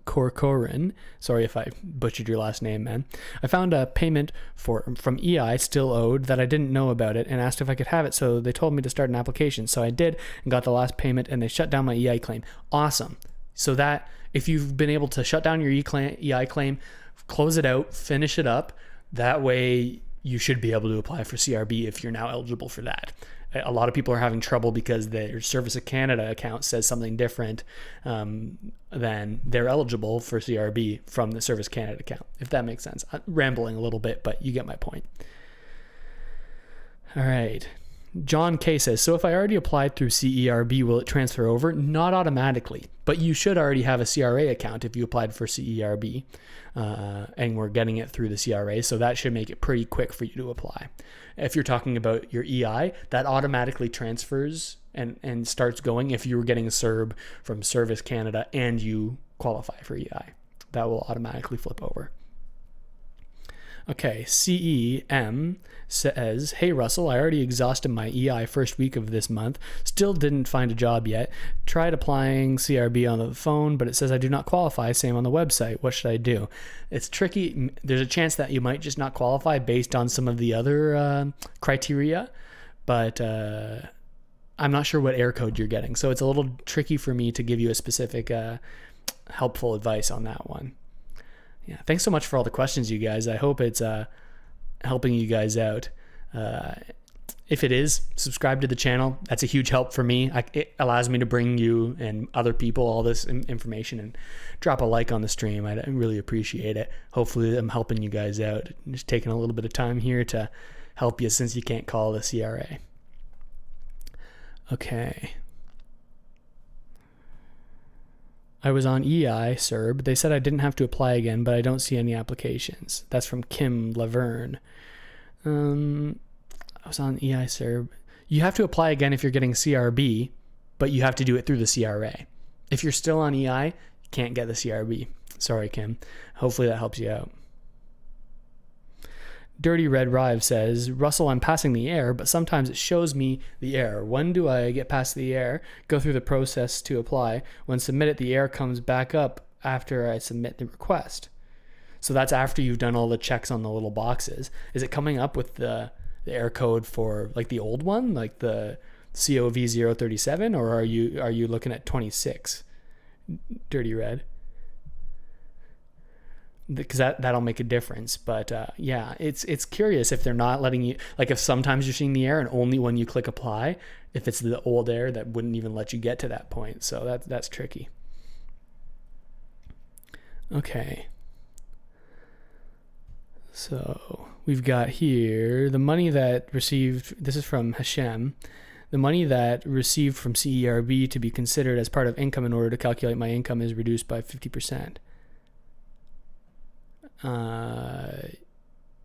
Corcoran, sorry if I butchered your last name, man. I found a payment from EI still owed that I didn't know about it, and asked if I could have it. So they told me to start an application. So I did and got the last payment, and they shut down my EI claim. Awesome. So that if you've been able to shut down your EI claim, close it out, finish it up, that way you should be able to apply for CRB if you're now eligible for that. A lot of people are having trouble because their Service of Canada account says something different than they're eligible for CRB from the Service Canada account, if that makes sense. I'm rambling a little bit, but you get my point. All right. John K says, so if I already applied through CERB, will it transfer over? Not automatically, but you should already have a CRA account if you applied for CERB, and we're getting it through the CRA, so that should make it pretty quick for you to apply. If you're talking about your EI, that automatically transfers and starts going if you were getting a Cerb from Service Canada and you qualify for EI. That will automatically flip over. Okay, CEM says, hey Russell, I already exhausted my EI first week of this month. Still didn't find a job yet. Tried applying CRB on the phone, but it says I do not qualify. Same on the website. What should I do? It's tricky. There's a chance that you might just not qualify based on some of the other criteria, but I'm not sure what error code you're getting. So it's a little tricky for me to give you a specific helpful advice on that one. Yeah, thanks so much for all the questions, you guys. I hope it's helping you guys out. If it is, subscribe to the channel. That's a huge help for me. It allows me to bring you and other people all this information, and drop a like on the stream. I really appreciate it. Hopefully I'm helping you guys out. Just taking a little bit of time here to help you since you can't call the CRA. Okay. I was on EI Cerb. They said I didn't have to apply again, but I don't see any applications. That's from Kim Laverne. I was on EI Cerb. You have to apply again if you're getting CRB, but you have to do it through the CRA. If you're still on EI, you can't get the CRB. Sorry, Kim. Hopefully that helps you out. Dirty Red Rive says, Russell, I'm passing the error, but sometimes it shows me the error. When do I get past the error, go through the process to apply? When submitted, the error comes back up after I submit the request. So that's after you've done all the checks on the little boxes. Is it coming up with the error code for like the old one, like the COV-027, or are you looking at 26? Dirty Red. Because that'll make a difference. But yeah, it's curious if they're not letting you, like if sometimes you're seeing the error and only when you click apply, if it's the old error that wouldn't even let you get to that point. So that's tricky. Okay. So we've got here the money that received, this is from Hashem, the money that received from CERB to be considered as part of income in order to calculate my income is reduced by 50%.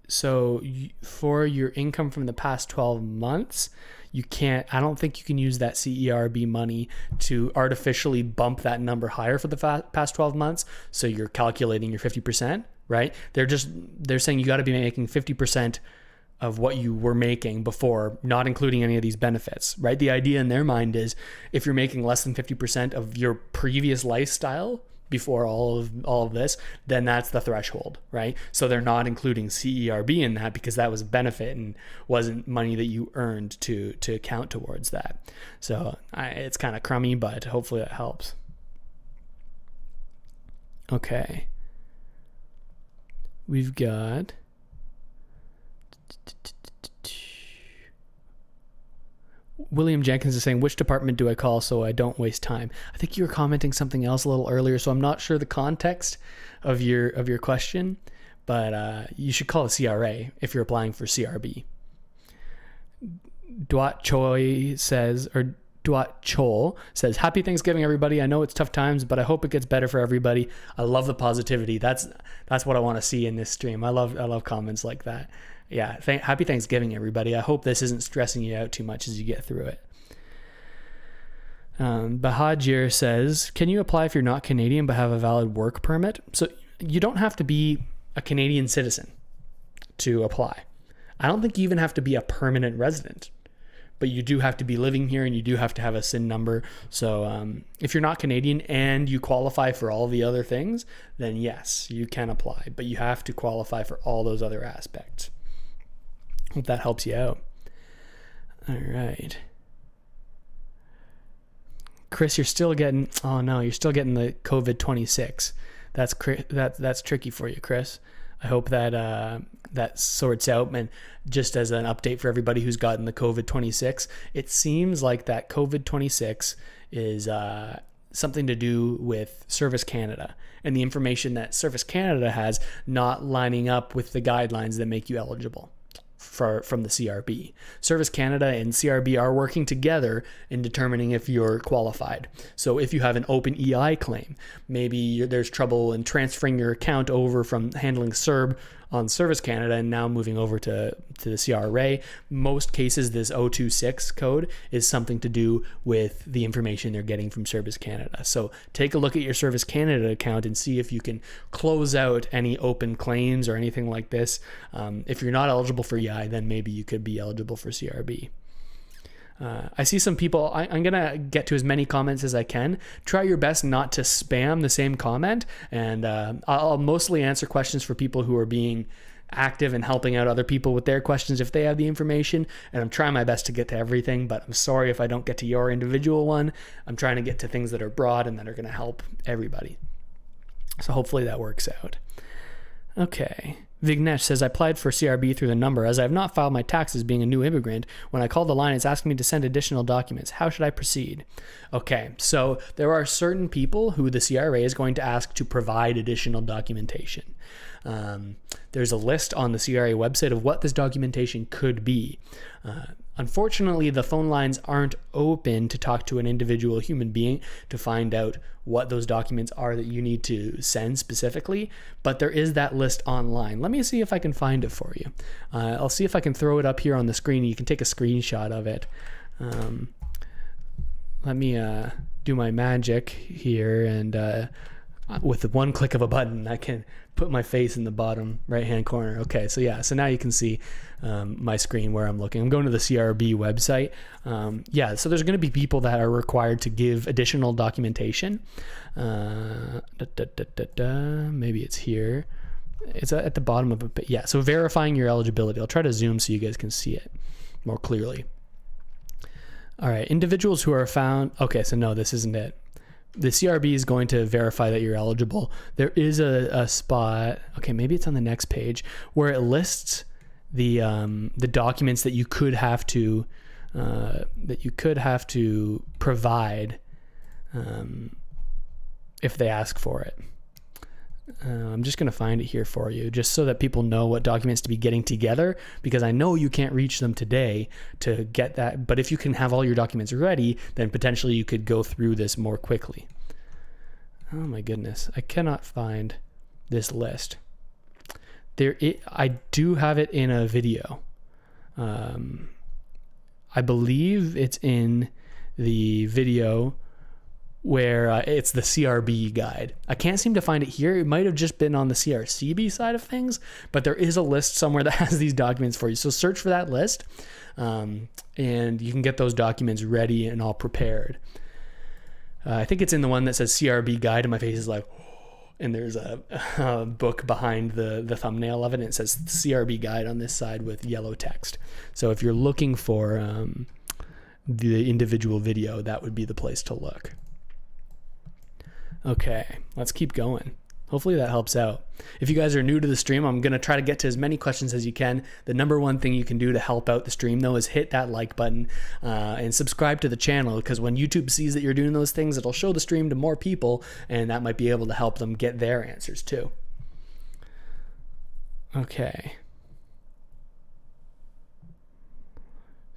So for your income from the past 12 months, I don't think you can use that CERB money to artificially bump that number higher for the past 12 months. So you're calculating your 50%, right? They're saying you got to be making 50% of what you were making before, not including any of these benefits, right? The idea in their mind is if you're making less than 50% of your previous lifestyle before all of this, then that's the threshold, right? So they're not including CERB in that because that was a benefit and wasn't money that you earned to count towards that. So it's kind of crummy, but hopefully that helps. Okay. We've got William Jenkins is saying, which department do I call so I don't waste time? I think you were commenting something else a little earlier, so I'm not sure the context of your question, but you should call a CRA if you're applying for CRB. Duat Chol says, happy Thanksgiving, everybody. I know it's tough times, but I hope it gets better for everybody. I love the positivity. That's what I want to see in this stream. I love comments like that. Yeah, happy Thanksgiving, everybody. I hope this isn't stressing you out too much as you get through it. Bahajir says, can you apply if you're not Canadian but have a valid work permit? So you don't have to be a Canadian citizen to apply. I don't think you even have to be a permanent resident, but you do have to be living here and you do have to have a SIN number. So if you're not Canadian and you qualify for all the other things, then yes, you can apply, but you have to qualify for all those other aspects. Hope that helps you out. All right. Chris, you're still getting the COVID-26. That's tricky for you, Chris. I hope that that sorts out. And just as an update for everybody who's gotten the COVID-26, it seems like that COVID-26 is something to do with Service Canada and the information that Service Canada has not lining up with the guidelines that make you eligible from the CRB. Service Canada and CRB are working together in determining if you're qualified. So if you have an open EI claim, maybe there's trouble in transferring your account over from handling Cerb on Service Canada and now moving over to the CRA. Most cases, this 026 code is something to do with the information they're getting from Service Canada. So take a look at your Service Canada account and see if you can close out any open claims or anything like this. If you're not eligible for EI, then maybe you could be eligible for CRB. I see some people, I'm going to get to as many comments as I can. Try your best not to spam the same comment, and I'll mostly answer questions for people who are being active and helping out other people with their questions if they have the information, and I'm trying my best to get to everything, but I'm sorry if I don't get to your individual one. I'm trying to get to things that are broad and that are going to help everybody. So hopefully that works out. Okay. Vignesh says, I applied for CRB through the number. As I have not filed my taxes being a new immigrant, when I call the line, it's asking me to send additional documents. How should I proceed? Okay, so there are certain people who the CRA is going to ask to provide additional documentation. There's a list on the CRA website of what this documentation could be. Unfortunately, the phone lines aren't open to talk to an individual human being to find out what those documents are that you need to send specifically, but there is that list online. Let me see if I can find it for you. I'll see if I can throw it up here on the screen. You can take a screenshot of it. Let me do my magic here, and with one click of a button, I can put my face in the bottom right-hand corner. Okay, so yeah, so now you can see my screen where I'm looking. I'm going to the CRB website. Yeah, so there's going to be people that are required to give additional documentation. Maybe it's here. It's at the bottom of it. Yeah, so verifying your eligibility. I'll try to zoom so you guys can see it more clearly. All right, individuals who are found. Okay, so no, this isn't it. The CRB is going to verify that you're eligible. There is a spot, okay, maybe it's on the next page, where it lists the documents that you could have to provide if they ask for it. I'm just going to find it here for you, just so that people know what documents to be getting together, because I know you can't reach them today to get that. But if you can have all your documents ready, then potentially you could go through this more quickly. Oh my goodness. I cannot find this list. I do have it in a video. I believe it's in the video where it's the CRB guide. I can't seem to find it here. It might have just been on the CRCB side of things, but there is a list somewhere that has these documents for you. So search for that list, and you can get those documents ready and all prepared. I think it's in the one that says CRB guide, and my face is like, and there's a book behind the thumbnail of it, and it says CRB guide on this side with yellow text. So if you're looking for the individual video, that would be the place to look. Okay, let's keep going. Hopefully that helps out. If you guys are new to the stream, I'm going to try to get to as many questions as you can. The number one thing you can do to help out the stream, though, is hit that like button and subscribe to the channel, because when YouTube sees that you're doing those things, it'll show the stream to more people, and that might be able to help them get their answers too. Okay.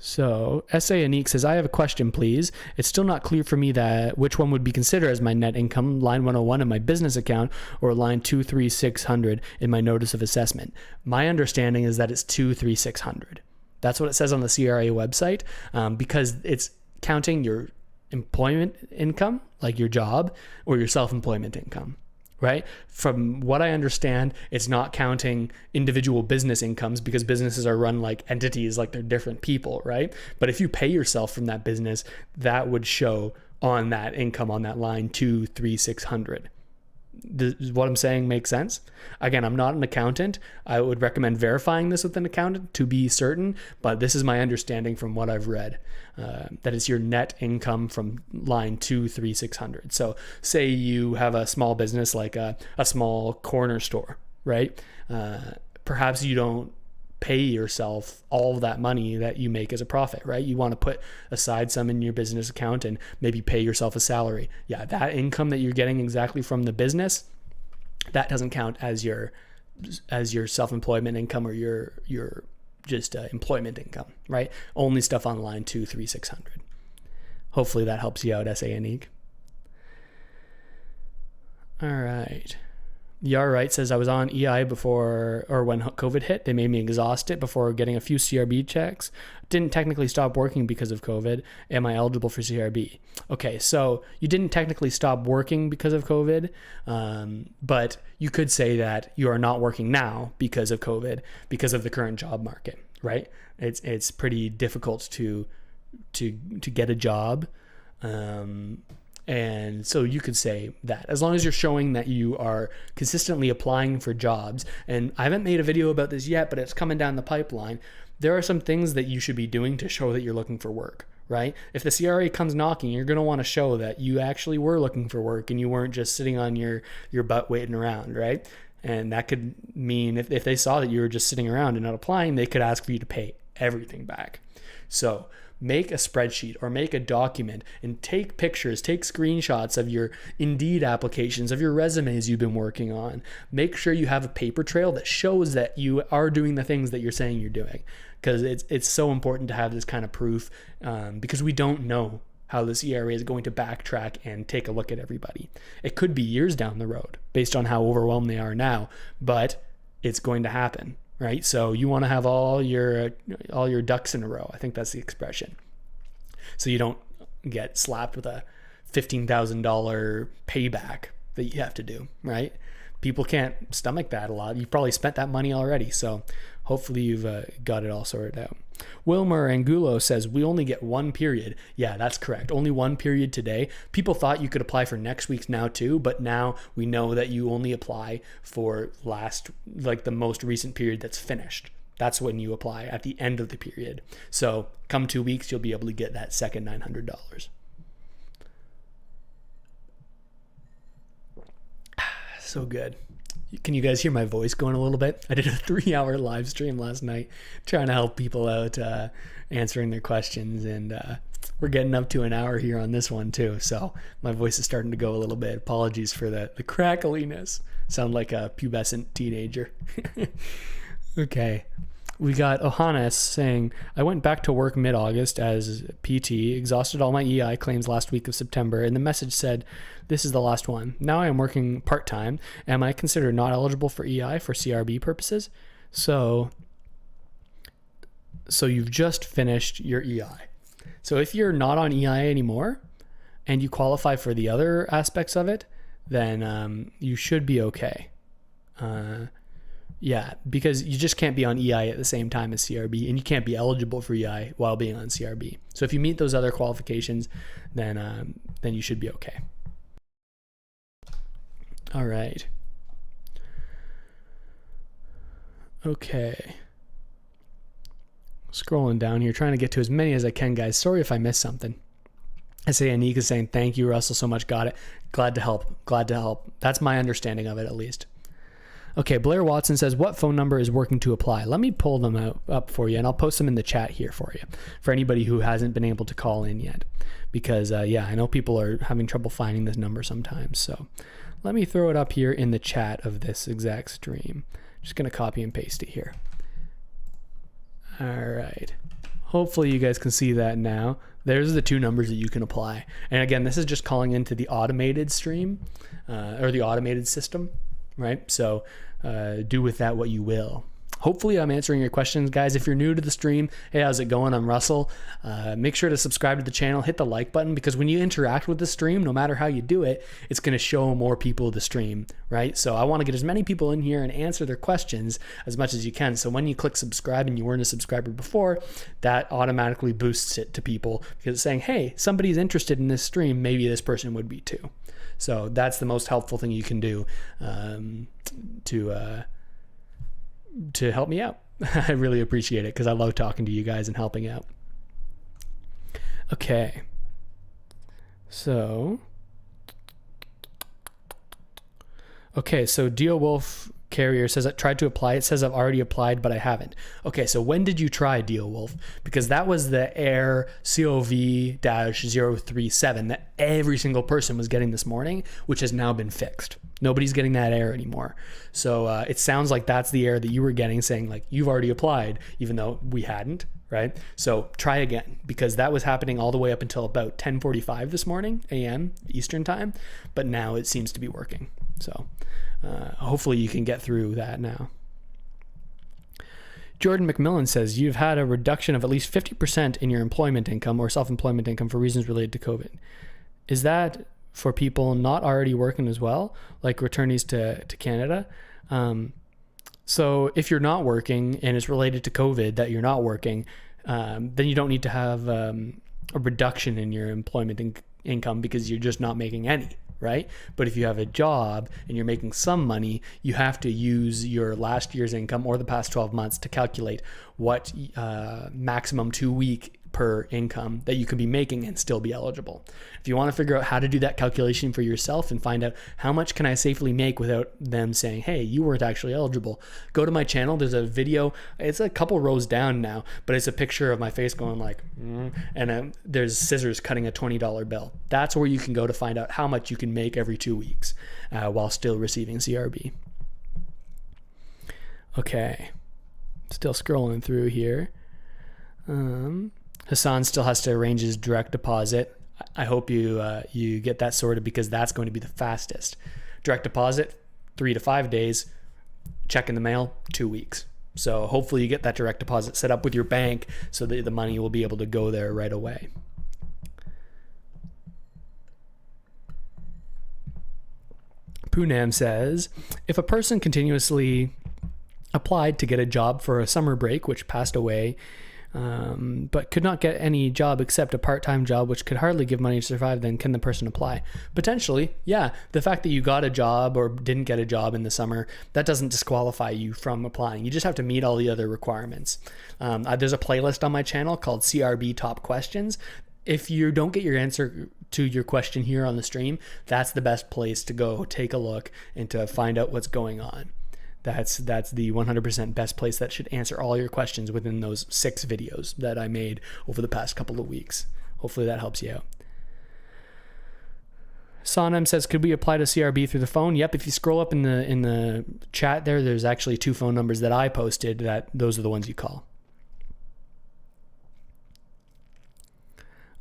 So, SA Anik says, I have a question, please. It's still not clear for me that which one would be considered as my net income, line 101 in my business account or line 23600 in my notice of assessment. My understanding is that it's 23600. That's what it says on the CRA website, because it's counting your employment income, like your job, or your self-employment income. Right? From what I understand, it's not counting individual business incomes, because businesses are run like entities, like they're different people, right? But if you pay yourself from that business, that would show on that income on that line 23600. Does what I'm saying make sense? Again, I'm not an accountant. I would recommend verifying this with an accountant to be certain, but this is my understanding from what I've read, that it's your net income from line 23600. So say you have a small business, like a small corner store, right? Perhaps you don't pay yourself all of that money that you make as a profit, right? You want to put aside some in your business account and maybe pay yourself a salary. Yeah, that income that you're getting exactly from the business, that doesn't count as your self-employment income or your employment income, right? Only stuff on line 2, 3, 600. Hopefully that helps you out, SA Anik. All right. Yar Wright says, I was on EI before, or when COVID hit, they made me exhausted before getting a few CRB checks. Didn't technically stop working because of COVID. Am I eligible for CRB? Okay, so you didn't technically stop working because of COVID, but you could say that you are not working now because of COVID, because of the current job market, right? It's pretty difficult to get a job. And so you could say that as long as you're showing that you are consistently applying for jobs, and I haven't made a video about this yet, but it's coming down the pipeline. There are some things that you should be doing to show that you're looking for work, right? If the CRA comes knocking, you're going to want to show that you actually were looking for work and you weren't just sitting on your butt waiting around, right? And that could mean if they saw that you were just sitting around and not applying, they could ask for you to pay everything back. So make a spreadsheet or make a document and take pictures, take screenshots of your Indeed applications, of your resumes you've been working on. Make sure you have a paper trail that shows that you are doing the things that you're saying you're doing, because it's so important to have this kind of proof, because we don't know how this ERA is going to backtrack and take a look at everybody. It could be years down the road based on how overwhelmed they are now, but it's going to happen. Right? So you want to have all your ducks in a row. I think that's the expression. So you don't get slapped with a $15,000 payback that you have to do, right? People can't stomach that a lot. You've probably spent that money already. So hopefully you've got it all sorted out. Wilmer Angulo says, we only get one period. Yeah, that's correct. Only one period today. People thought you could apply for next week's now too, but now we know that you only apply for the most recent period that's finished. That's when you apply, at the end of the period. So come 2 weeks, you'll be able to get that second $900. So good. Can you guys hear my voice going a little bit? I did a 3-hour live stream last night trying to help people out, answering their questions, and we're getting up to an hour here on this one too, so my voice is starting to go a little bit. Apologies for the crackliness. Sound like a pubescent teenager. Okay. We got Ohanes saying, I went back to work mid-August as PT, exhausted all my EI claims last week of September, and the message said, this is the last one. Now I am working part-time. Am I considered not eligible for EI for CRB purposes? So you've just finished your EI. So if you're not on EI anymore and you qualify for the other aspects of it, then you should be okay. Yeah, because you just can't be on EI at the same time as CRB, and you can't be eligible for EI while being on CRB. So if you meet those other qualifications, then you should be okay. All right. Okay. Scrolling down here, trying to get to as many as I can, guys. Sorry if I missed something. I say Anika is saying, thank you, Russell, so much. Got it. Glad to help. Glad to help. That's my understanding of it, at least. Okay, Blair Watson says, what phone number is working to apply? Let me pull them up for you, and I'll post them in the chat here for you, for anybody who hasn't been able to call in yet. Because, yeah, I know people are having trouble finding this number sometimes. So let me throw it up here in the chat of this exact stream. Just going to copy and paste it here. All right. Hopefully you guys can see that now. There's the two numbers that you can apply. And again, this is just calling into the automated stream, or the automated system. Right? So do with that what you will. Hopefully I'm answering your questions, guys. If you're new to the stream, hey, how's it going? I'm Russell. Make sure to subscribe to the channel, hit the like button, because when you interact with the stream, no matter how you do it, it's going to show more people the stream, right? So I want to get as many people in here and answer their questions as much as you can. So when you click subscribe and you weren't a subscriber before, that automatically boosts it to people, because it's saying, hey, somebody's interested in this stream. Maybe this person would be too. So that's the most helpful thing you can do to help me out. I really appreciate it, because I love talking to you guys and helping out. Okay. So Dio Wolf Carrier says, I tried to apply. It says I've already applied, but I haven't. Okay, so when did you try, Deal Wolf? Because that was the error COV-027 that every single person was getting this morning, which has now been fixed. Nobody's getting that error anymore. So it sounds like that's the error that you were getting, saying like you've already applied, even though we hadn't, right? So try again, because that was happening all the way up until about 10:45 this morning, a.m. Eastern time, but now it seems to be working. So hopefully you can get through that now. Jordan McMillan says, you've had a reduction of at least 50% in your employment income or self-employment income for reasons related to COVID. Is that for people not already working as well, like returnees to Canada? So if you're not working and it's related to COVID that you're not working, then you don't need to have a reduction in your employment income because you're just not making any, right? But if you have a job and you're making some money, you have to use your last year's income or the past 12 months to calculate what maximum 2-week per income that you could be making and still be eligible. If you want to figure out how to do that calculation for yourself and find out how much can I safely make without them saying, hey, you weren't actually eligible, go to my channel. There's a video. It's a couple rows down now, but it's a picture of my face going like, and there's scissors cutting a $20 bill. That's where you can go to find out how much you can make every 2 weeks while still receiving CRB. Okay. Still scrolling through here. Hassan still has to arrange his direct deposit. I hope you get that sorted, because that's going to be the fastest. Direct deposit, 3 to 5 days. Check in the mail, 2 weeks. So hopefully you get that direct deposit set up with your bank so that the money will be able to go there right away. Poonam says, if a person continuously applied to get a job for a summer break, which passed away, but could not get any job except a part-time job, which could hardly give money to survive, then can the person apply? Potentially, yeah. The fact that you got a job or didn't get a job in the summer, that doesn't disqualify you from applying. You just have to meet all the other requirements. There's a playlist on my channel called CRB Top Questions. If you don't get your answer to your question here on the stream, that's the best place to go take a look and to find out what's going on. That's the 100% best place that should answer all your questions within those 6 videos that I made over the past couple of weeks. Hopefully that helps you out. Sonam says, could we apply to CRB through the phone? Yep. If you scroll up in the chat there's actually 2 phone numbers that I posted. Those are the ones you call.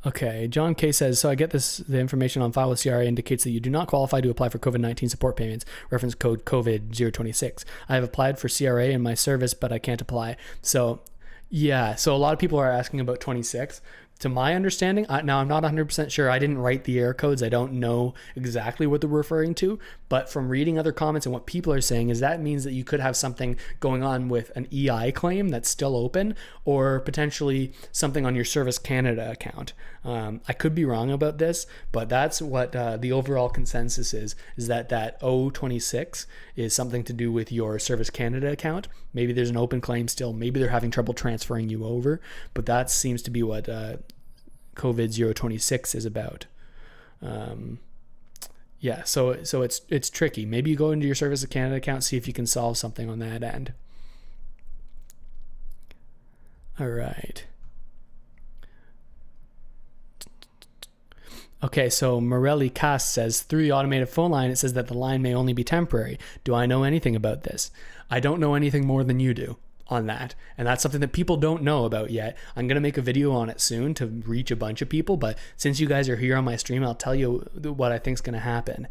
Okay, John K says, so I get the information on file with CRA indicates that you do not qualify to apply for COVID-19 support payments, reference code COV-026. I have applied for CRA in my service, but I can't apply. So yeah, so a lot of people are asking about 26. To my understanding, now I'm not 100% sure. I didn't write the error codes. I don't know exactly what they're referring to, but from reading other comments and what people are saying is that means that you could have something going on with an EI claim that's still open, or potentially something on your Service Canada account. I could be wrong about this, but that's what the overall consensus is that 026 is something to do with your Service Canada account. Maybe there's an open claim still. Maybe they're having trouble transferring you over, but that seems to be what COVID-026 is about. Yeah, so it's tricky. Maybe you go into your Service Canada account, see if you can solve something on that end. All right. Okay, so Morelli Cast says, through the automated phone line, it says that the line may only be temporary. Do I know anything about this? I don't know anything more than you do on that, and that's something that people don't know about yet. I'm going to make a video on it soon to reach a bunch of people, but since you guys are here on my stream, I'll tell you what I think is going to happen.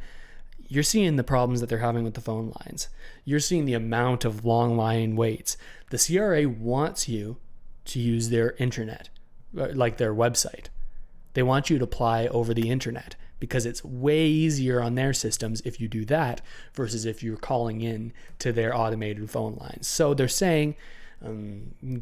You're seeing the problems that they're having with the phone lines. You're seeing the amount of long line waits. The CRA wants you to use their internet, like their website. They want you to apply over the internet because it's way easier on their systems if you do that versus if you're calling in to their automated phone lines. So they're saying,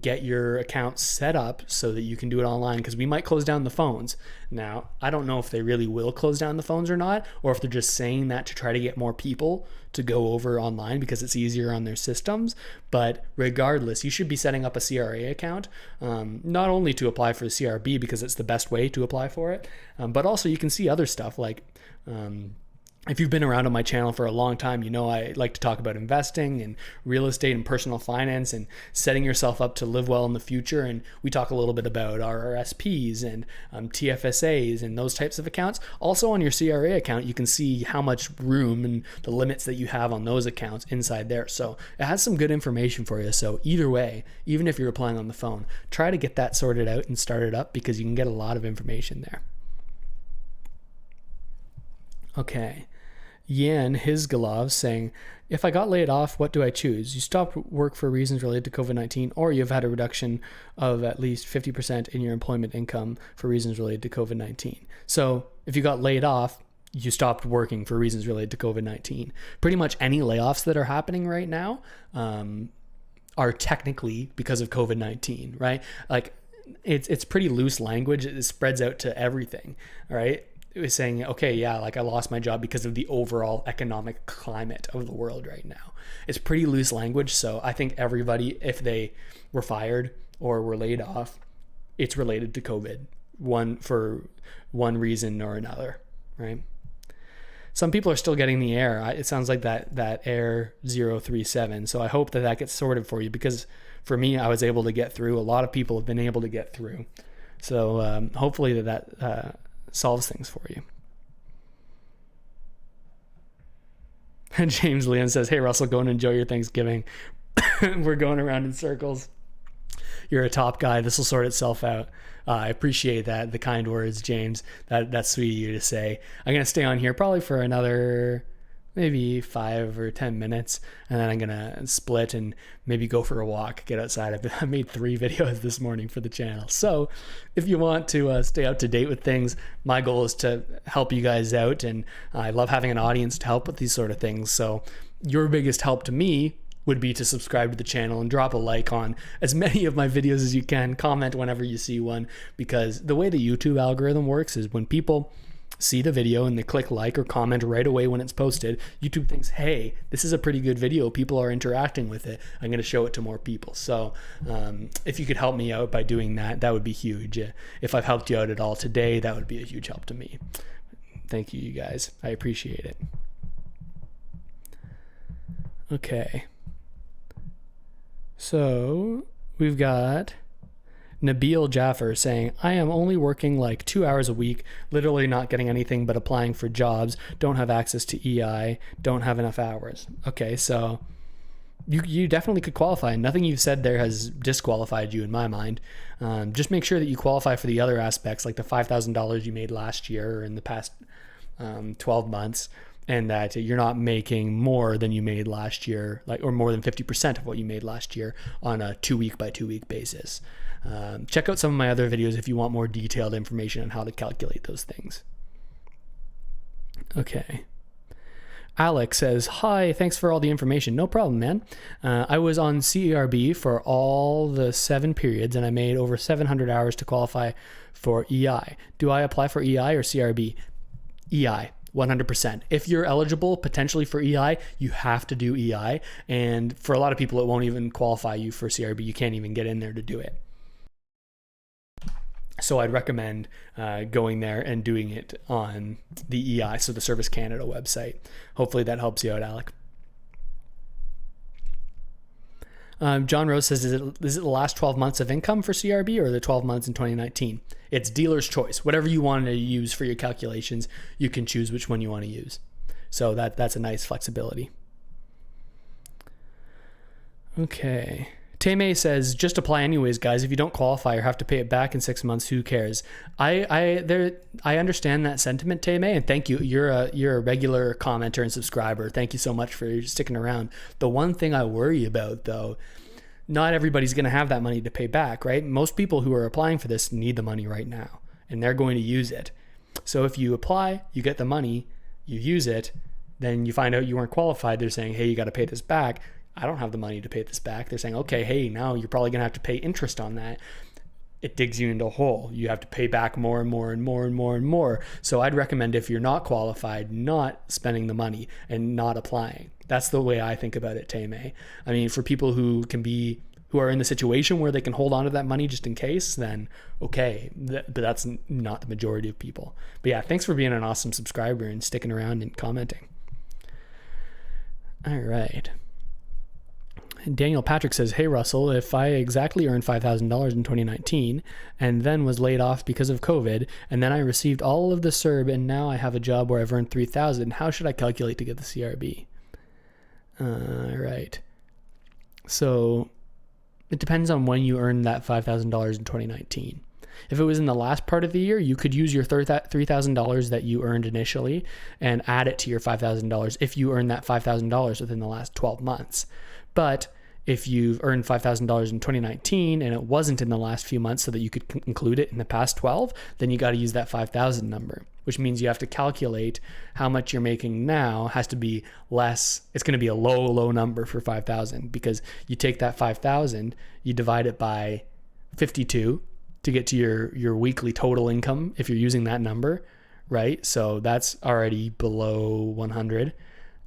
get your account set up so that you can do it online, because we might close down the phones. Now, I don't know if they really will close down the phones or not, or if they're just saying that to try to get more people to go over online because it's easier on their systems. But regardless, you should be setting up a CRA account, not only to apply for the CRB because it's the best way to apply for it, but also you can see other stuff like if you've been around on my channel for a long time, you know I like to talk about investing and real estate and personal finance and setting yourself up to live well in the future. And we talk a little bit about RRSPs and TFSAs and those types of accounts. Also on your CRA account, you can see how much room and the limits that you have on those accounts inside there. So it has some good information for you. So either way, even if you're applying on the phone, try to get that sorted out and started up, because you can get a lot of information there. Okay. Yan Hizgalov saying, if I got laid off, what do I choose? You stopped work for reasons related to COVID-19, or you've had a reduction of at least 50% in your employment income for reasons related to COVID-19. So if you got laid off, you stopped working for reasons related to COVID-19. Pretty much any layoffs that are happening right now are technically because of COVID-19, right? Like it's pretty loose language. It spreads out to everything, right? It was saying, okay, yeah, like I lost my job because of the overall economic climate of the world right now. It's pretty loose language. So I think everybody, if they were fired or were laid off, it's related to COVID, for one reason or another, right? Some people are still getting the error. It sounds like that error 037. So I hope that gets sorted for you, because for me, I was able to get through. A lot of people have been able to get through. So hopefully that solves things for you. And James Leon says, hey, Russell, go and enjoy your Thanksgiving. We're going around in circles. You're a top guy. This will sort itself out. I appreciate that. The kind words, James. That's sweet of you to say. I'm going to stay on here probably for another maybe 5 or 10 minutes, and then I'm gonna split and maybe go for a walk, get outside. I made 3 videos this morning for the channel. So if you want to stay up to date with things, my goal is to help you guys out, and I love having an audience to help with these sort of things. So your biggest help to me would be to subscribe to the channel and drop a like on as many of my videos as you can. Comment whenever you see one, because the way the YouTube algorithm works is when people see the video and they click like or comment right away when it's posted, YouTube thinks, hey, this is a pretty good video. People are interacting with it. I'm going to show it to more people. So if you could help me out by doing that, that would be huge. If I've helped you out at all today, that would be a huge help to me. Thank you, you guys. I appreciate it. Okay. So we've got Nabil Jaffer saying, I am only working like 2 hours a week, literally not getting anything but applying for jobs, don't have access to EI, don't have enough hours. Okay, so you definitely could qualify. Nothing you've said there has disqualified you in my mind. Just make sure that you qualify for the other aspects, like the $5,000 you made last year or in the past 12 months, and that you're not making more than you made last year, or more than 50% of what you made last year on a 2-week by 2-week basis. Check out some of my other videos if you want more detailed information on how to calculate those things. Okay. Alex says, hi, thanks for all the information. No problem, man. I was on CRB for all the 7 periods, and I made over 700 hours to qualify for EI. Do I apply for EI or CRB? EI. 100%. If you're eligible potentially for EI, you have to do EI. And for a lot of people, it won't even qualify you for CRB. You can't even get in there to do it. So I'd recommend going there and doing it on the EI, so the Service Canada website. Hopefully that helps you out, Alec. John Rose says, is it the last 12 months of income for CRB or the 12 months in 2019? It's dealer's choice. Whatever you want to use for your calculations, you can choose which one you want to use. So that's a nice flexibility. Okay. Tame says, just apply anyways, guys. If you don't qualify or have to pay it back in 6 months, who cares? I understand that sentiment, Tame, and thank you. You're a regular commenter and subscriber. Thank you so much for sticking around. The one thing I worry about, though, not everybody's going to have that money to pay back, right? Most people who are applying for this need the money right now, and they're going to use it. So if you apply, you get the money, you use it, then you find out you weren't qualified. They're saying, hey, you got to pay this back. I don't have the money to pay this back. They're saying, okay, hey, now you're probably going to have to pay interest on that. It digs you into a hole. You have to pay back more and more and more and more and more. So I'd recommend, if you're not qualified, not spending the money and not applying. That's the way I think about it, Tame. I mean, for people who can be who are in the situation where they can hold on to that money just in case, then okay. But that's not the majority of people. But yeah, thanks for being an awesome subscriber and sticking around and commenting. All right. Daniel Patrick says, hey, Russell, if I exactly earned $5,000 in 2019 and then was laid off because of COVID, and then I received all of the CERB and now I have a job where I've earned $3,000, how should I calculate to get the CRB? Right. So it depends on when you earned that $5,000 in 2019. If it was in the last part of the year, you could use your $3,000 that you earned initially and add it to your $5,000 if you earned that $5,000 within the last 12 months. But if you've earned $5,000 in 2019 and it wasn't in the last few months so that you could include it in the past 12, then you got to use that 5,000 number, which means you have to calculate how much you're making now has to be less. It's going to be a low number for 5,000 because you take that 5,000, you divide it by 52 to get to your weekly total income if you're using that number, right? So that's already below 100.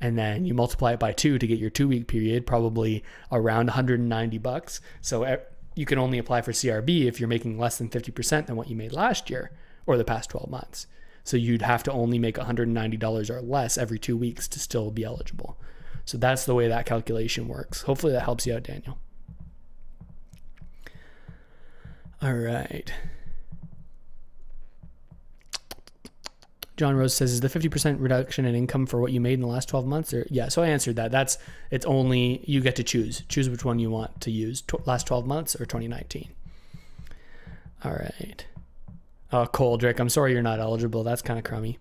And then you multiply it by 2 to get your 2-week period, probably around $190. So you can only apply for CRB if you're making less than 50% than what you made last year or the past 12 months. So you'd have to only make $190 or less every 2 weeks to still be eligible. So that's the way that calculation works. Hopefully that helps you out, Daniel. All right. John Rose says, is the 50% reduction in income for what you made in the last 12 months? Or yeah, so I answered that. It's only, you get to choose which one you want to use, last 12 months or 2019. All right. Oh, Coldrick, I'm sorry you're not eligible. That's kind of crummy.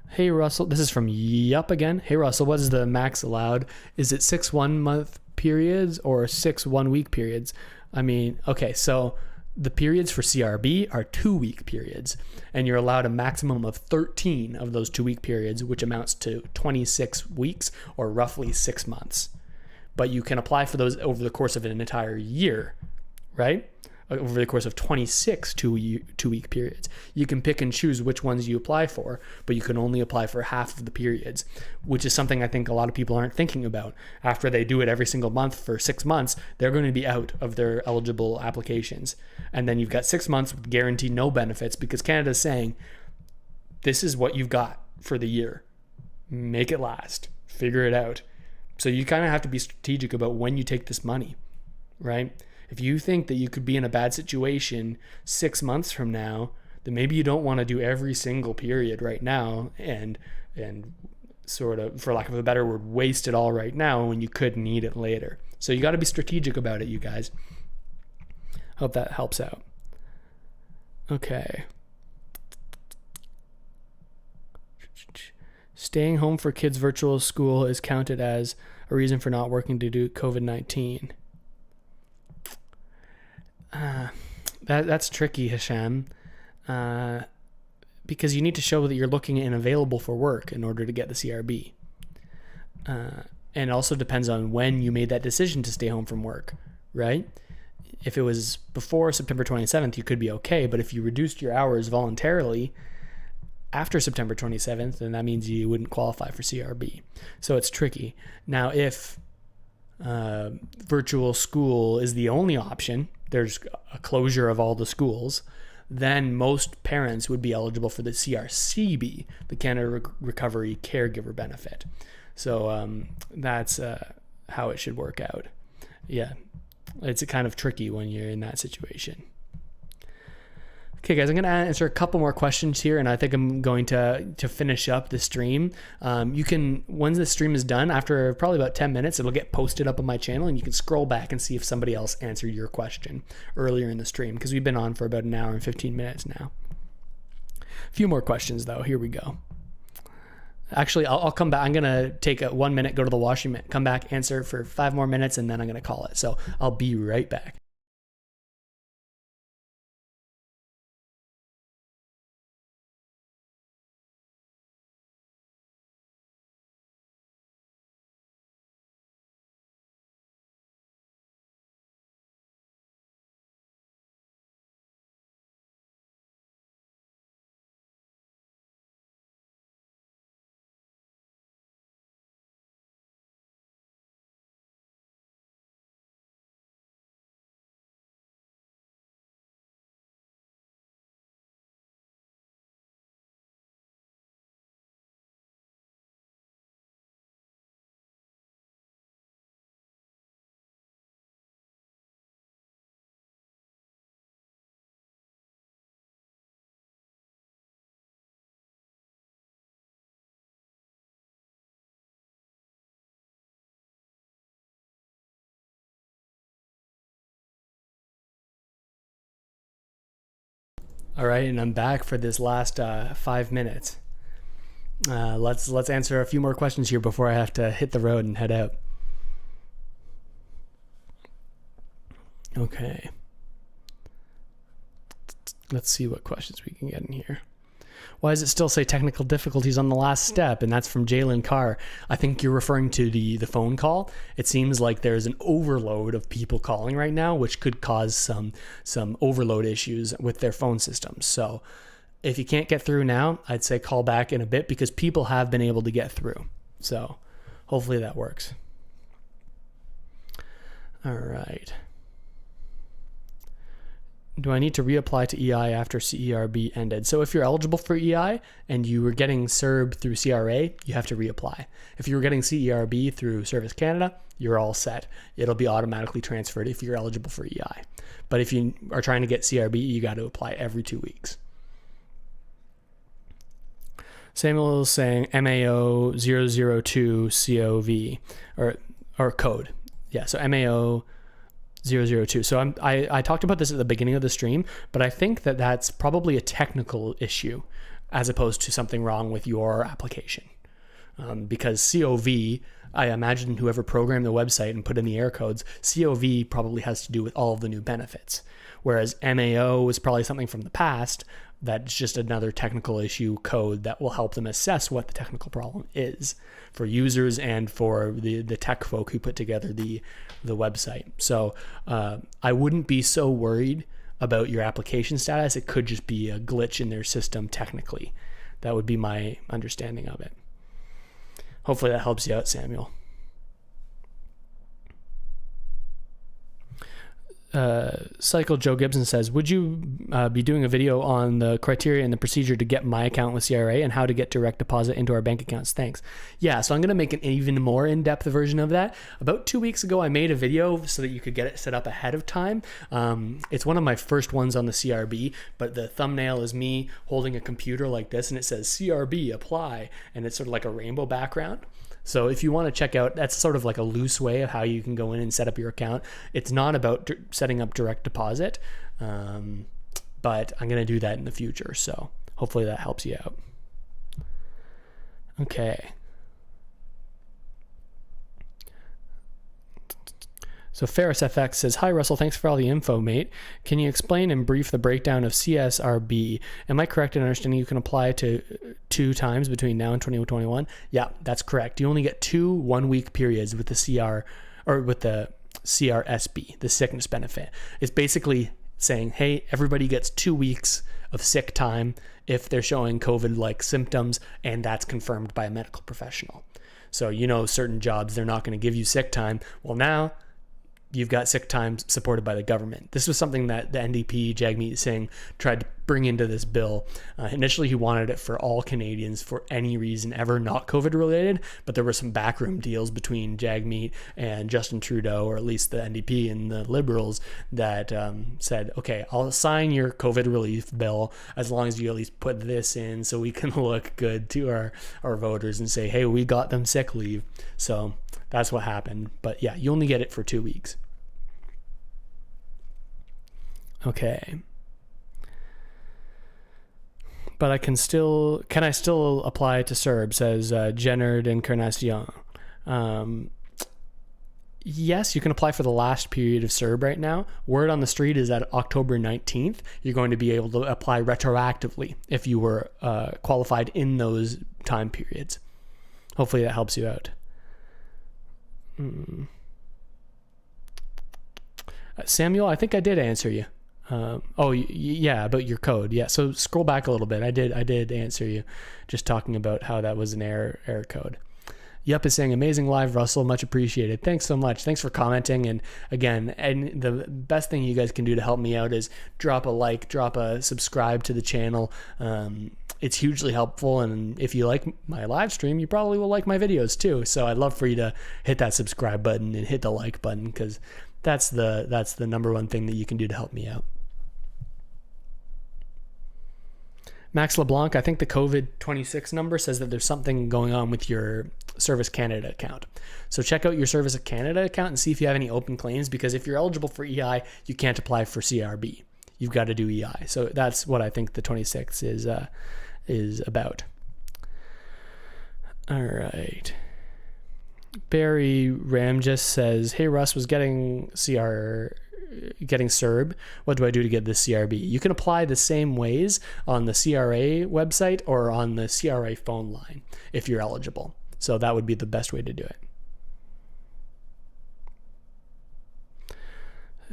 Hey, Russell, this is from Yup again. Hey, Russell, what is the max allowed? Is it 6 1-month periods or 6 1-week periods? I mean, okay, so the periods for CRB are 2-week periods, and you're allowed a maximum of 13 of those 2-week periods, which amounts to 26 weeks or roughly 6 months. But you can apply for those over the course of an entire year, right? Over the course of 26 2-week periods. You can pick and choose which ones you apply for, but you can only apply for half of the periods, which is something I think a lot of people aren't thinking about. After they do it every single month for 6 months, they're going to be out of their eligible applications. And then you've got 6 months with guaranteed no benefits because Canada's saying, this is what you've got for the year. Make it last. Figure it out. So you kind of have to be strategic about when you take this money, right? If you think that you could be in a bad situation 6 months from now, then maybe you don't want to do every single period right now and sort of, for lack of a better word, waste it all right now when you could need it later. So you got to be strategic about it, you guys. Hope that helps out. Okay. Staying home for kids' virtual school is counted as a reason for not working due to COVID-19. That's tricky, Hisham, because you need to show that you're looking and available for work in order to get the CRB. And it also depends on when you made that decision to stay home from work, right? If it was before September 27th, you could be okay. But if you reduced your hours voluntarily after September 27th, then that means you wouldn't qualify for CRB. So it's tricky. Now, if virtual school is the only option, there's a closure of all the schools, then most parents would be eligible for the CRCB, the Canada Recovery Caregiver Benefit. So that's how it should work out. Yeah, it's kind of tricky when you're in that situation. Okay, guys, I'm going to answer a couple more questions here, and I think I'm going to finish up the stream. You can, once the stream is done, after probably about 10 minutes, it'll get posted up on my channel, and you can scroll back and see if somebody else answered your question earlier in the stream, because we've been on for about an hour and 15 minutes now. A few more questions, though. Here we go. Actually, I'll come back. I'm going to take a 1 minute, go to the washroom, come back, answer for 5 more minutes, and then I'm going to call it. So I'll be right back. All right, and I'm back for this last 5 minutes. Let's answer a few more questions here before I have to hit the road and head out. Okay. Let's see what questions we can get in here. Why does it still say technical difficulties on the last step? And that's from Jalen Carr. I think you're referring to the phone call. It seems like there's an overload of people calling right now, which could cause some overload issues with their phone systems. So if you can't get through now, I'd say call back in a bit because people have been able to get through. So hopefully that works. All right. Do I need to reapply to EI after CERB ended? So if you're eligible for EI and you were getting Cerb through CRA, you have to reapply. If you were getting CERB through Service Canada, you're all set. It'll be automatically transferred if you're eligible for EI. But if you are trying to get CRB, you got to apply every 2 weeks. Samuel is saying MAO 002 COV or code. Yeah, so MAO 002. So I talked about this at the beginning of the stream, but I think that that's probably a technical issue as opposed to something wrong with your application. Because COV, I imagine whoever programmed the website and put in the error codes, COV probably has to do with all of the new benefits. Whereas MAO is probably something from the past that's just another technical issue code that will help them assess what the technical problem is for users and for the tech folk who put together the website. So I wouldn't be so worried about your application status. It could just be a glitch in their system technically. That would be my understanding of it. Hopefully that helps you out, Samuel. Cycle Joe Gibson says, would you be doing a video on the criteria and the procedure to get my account with CRA and how to get direct deposit into our bank accounts? Thanks. Yeah, so I'm going to make an even more in-depth version of that. About 2 weeks ago, I made a video so that you could get it set up ahead of time. It's one of my first ones on the CRB, but the thumbnail is me holding a computer like this, and it says CRB apply, and it's sort of like a rainbow background. So if you want to check out, that's sort of like a loose way of how you can go in and set up your account. It's not about setting up direct deposit, but I'm going to do that in the future. So hopefully that helps you out. Okay. So Ferris FX says, hi Russell, thanks for all the info, mate. Can you explain and brief the breakdown of CSRB? Am I correct in understanding you can apply to 2 times between now and 2021? Yeah, that's correct. You only get 2 1-week periods with the CR or with the CRSB, the sickness benefit. It's basically saying, hey, everybody gets 2 weeks of sick time if they're showing COVID-like symptoms, and that's confirmed by a medical professional. So, certain jobs, they're not going to give you sick time. Well, now you've got sick time supported by the government. This was something that the NDP, Jagmeet Singh, tried to bring into this bill. Initially, he wanted it for all Canadians for any reason ever, not COVID related, but there were some backroom deals between Jagmeet and Justin Trudeau, or at least the NDP and the Liberals, that said, okay, I'll sign your COVID relief bill as long as you at least put this in so we can look good to our voters and say, hey, we got them sick leave. So that's what happened. But yeah, you only get it for 2 weeks. Okay. But can I still apply to Cerb, says Jenard Encarnacion. Yes, you can apply for the last period of Cerb right now. Word on the street is that October 19th, you're going to be able to apply retroactively if you were qualified in those time periods. Hopefully that helps you out. Samuel, I think I did answer you. Yeah, about your code. Yeah, so scroll back a little bit. I did answer you, just talking about how that was an error code. Yup is saying, amazing live, Russell, much appreciated. Thanks so much. Thanks for commenting. And again, and the best thing you guys can do to help me out is drop a like, drop a subscribe to the channel. It's hugely helpful, and if you like my live stream, you probably will like my videos too. So I'd love for you to hit that subscribe button and hit the like button, because that's the number one thing that you can do to help me out. Max LeBlanc, I think the COVID-26 number says that there's something going on with your Service Canada account. So check out your Service Canada account and see if you have any open claims, because if you're eligible for EI, you can't apply for CRB. you've got to do EI. So that's what I think the 26 is about. All right. Barry Ramjes says, hey, Russ, was getting Cerb. What do I do to get this CRB? You can apply the same ways on the CRA website or on the CRA phone line if you're eligible. So that would be the best way to do it.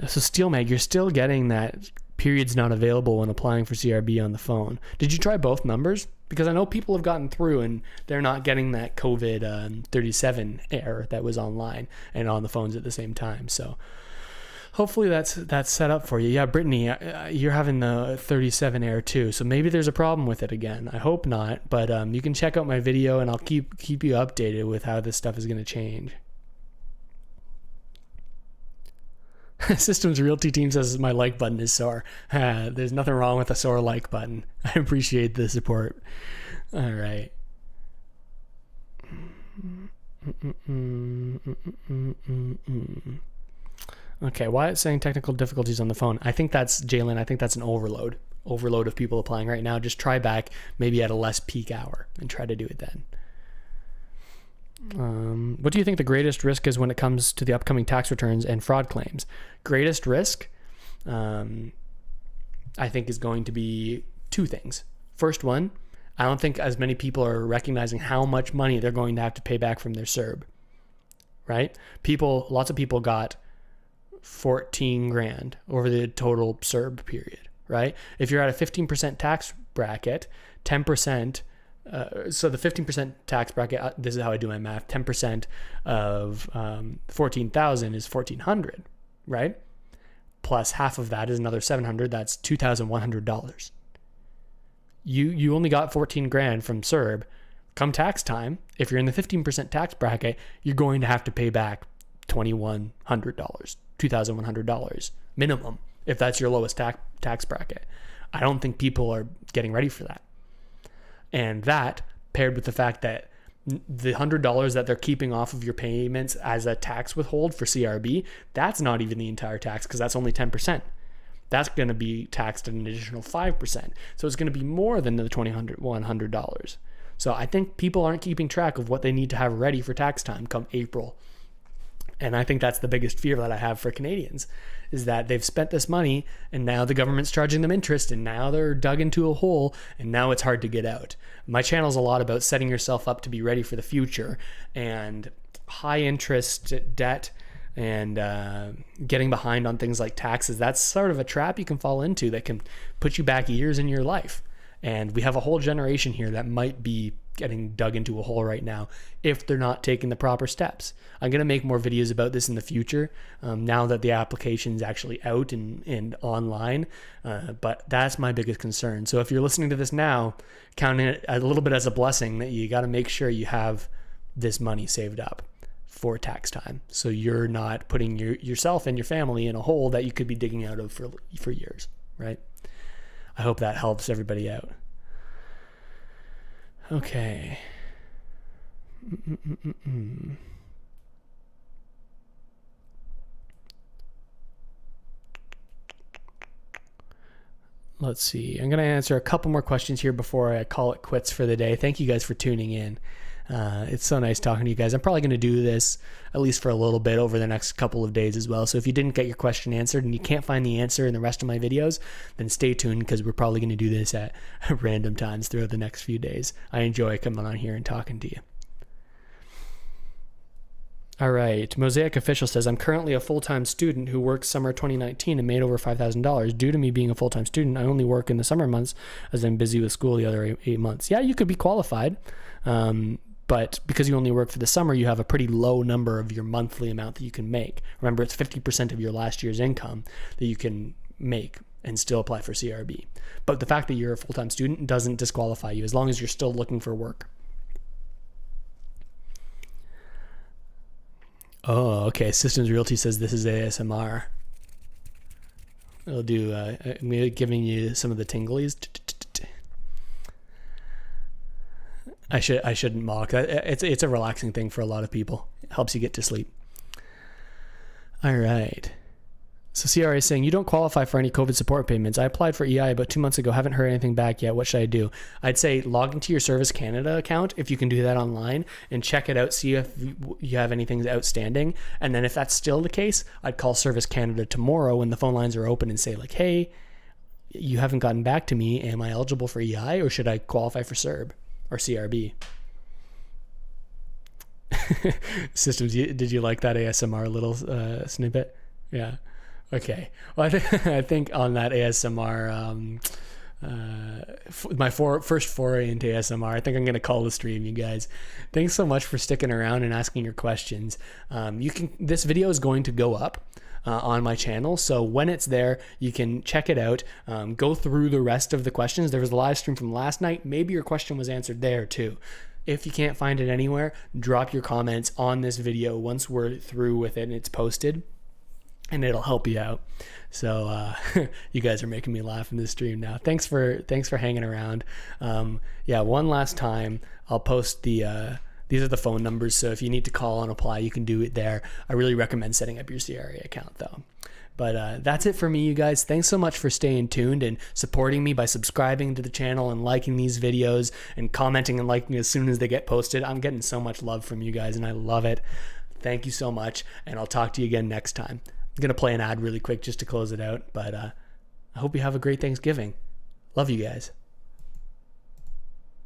So SteelMag, you're still getting that periods not available when applying for CRB on the phone. Did you try both numbers? Because I know people have gotten through and they're not getting that COVID-37 error that was online and on the phones at the same time. So hopefully that's set up for you. Yeah, Brittany, you're having the 37 error too. So maybe there's a problem with it again. I hope not, but you can check out my video and I'll keep you updated with how this stuff is going to change. Systems Realty team says my like button is sore. There's nothing wrong with a sore like button. I appreciate the support. All right. Okay, why it's saying technical difficulties on the phone? I think that's, Jalen, I think that's an overload of people applying right now. Just try back maybe at a less peak hour and try to do it then. What do you think the greatest risk is when it comes to the upcoming tax returns and fraud claims? Greatest risk, I think, is going to be two things. First one, I don't think as many people are recognizing how much money they're going to have to pay back from their Cerb, right? Lots of people got 14 grand over the total Cerb period, right? If you're at a 15% tax bracket, 10%, so the 15% tax bracket, this is how I do my math, 10% of 14,000 is 1,400, right? Plus half of that is another 700, that's $2,100. You only got 14 grand from Cerb. Come tax time, if you're in the 15% tax bracket, you're going to have to pay back $2,100, $2,100 minimum, if that's your lowest tax bracket. I don't think people are getting ready for that. And that, paired with the fact that the $100 that they're keeping off of your payments as a tax withhold for CRB, that's not even the entire tax because that's only 10%. That's going to be taxed at an additional 5%. So it's going to be more than the $2,100. So I think people aren't keeping track of what they need to have ready for tax time come April. And I think that's the biggest fear that I have for Canadians, is that they've spent this money and now the government's charging them interest and now they're dug into a hole and now it's hard to get out. My channel's a lot about setting yourself up to be ready for the future, and high interest debt and getting behind on things like taxes. That's sort of a trap you can fall into that can put you back years in your life. And we have a whole generation here that might be getting dug into a hole right now if they're not taking the proper steps. I'm going to make more videos about this in the future now that the application's actually out and online, but that's my biggest concern. So if you're listening to this now, count it a little bit as a blessing that you got to make sure you have this money saved up for tax time, so you're not putting yourself and your family in a hole that you could be digging out of for years, right? I hope that helps everybody out. Okay. Let's see. I'm going to answer a couple more questions here before I call it quits for the day. Thank you guys for tuning in. It's so nice talking to you guys. I'm probably going to do this at least for a little bit over the next couple of days as well. So if you didn't get your question answered and you can't find the answer in the rest of my videos, then stay tuned because we're probably going to do this at random times throughout the next few days. I enjoy coming on here and talking to you. All right. Mosaic Official says, I'm currently a full-time student who worked summer 2019 and made over $5,000. Due to me being a full-time student, I only work in the summer months as I'm busy with school the other 8 months. Yeah, you could be qualified. But because you only work for the summer, you have a pretty low number of your monthly amount that you can make. Remember, it's 50% of your last year's income that you can make and still apply for CRB. But the fact that you're a full-time student doesn't disqualify you as long as you're still looking for work. Oh, okay. Systems Realty says this is ASMR. I'll do, I'm giving you some of the tinglies. I shouldn't mock. It's a relaxing thing for a lot of people. It helps you get to sleep. All right. So CRA is saying, you don't qualify for any COVID support payments. I applied for EI about 2 months ago. Haven't heard anything back yet. What should I do? I'd say log into your Service Canada account if you can do that online and check it out. See if you have anything outstanding. And then if that's still the case, I'd call Service Canada tomorrow when the phone lines are open and say like, hey, you haven't gotten back to me. Am I eligible for EI or should I qualify for Cerb or CRB? Systems, did you like that ASMR little snippet? Yeah. Okay. Well, I think on that ASMR, my first foray into ASMR, I think I'm going to call the stream, you guys. Thanks so much for sticking around and asking your questions. This video is going to go up on my channel, so when it's there, you can check it out, go through the rest of the questions. There was a live stream from last night. Maybe your question was answered there too. If you can't find it anywhere, drop your comments on this video once we're through with it and it's posted, and it'll help you out. So you guys are making me laugh in this stream now. Thanks for hanging around. Yeah, one last time, I'll post these are the phone numbers, so if you need to call and apply, you can do it there. I really recommend setting up your CRA account though. But that's it for me, you guys. Thanks so much for staying tuned and supporting me by subscribing to the channel and liking these videos and commenting and liking as soon as they get posted. I'm getting so much love from you guys and I love it. Thank you so much, and I'll talk to you again next time. I'm going to play an ad really quick just to close it out, but I hope you have a great Thanksgiving. Love you guys.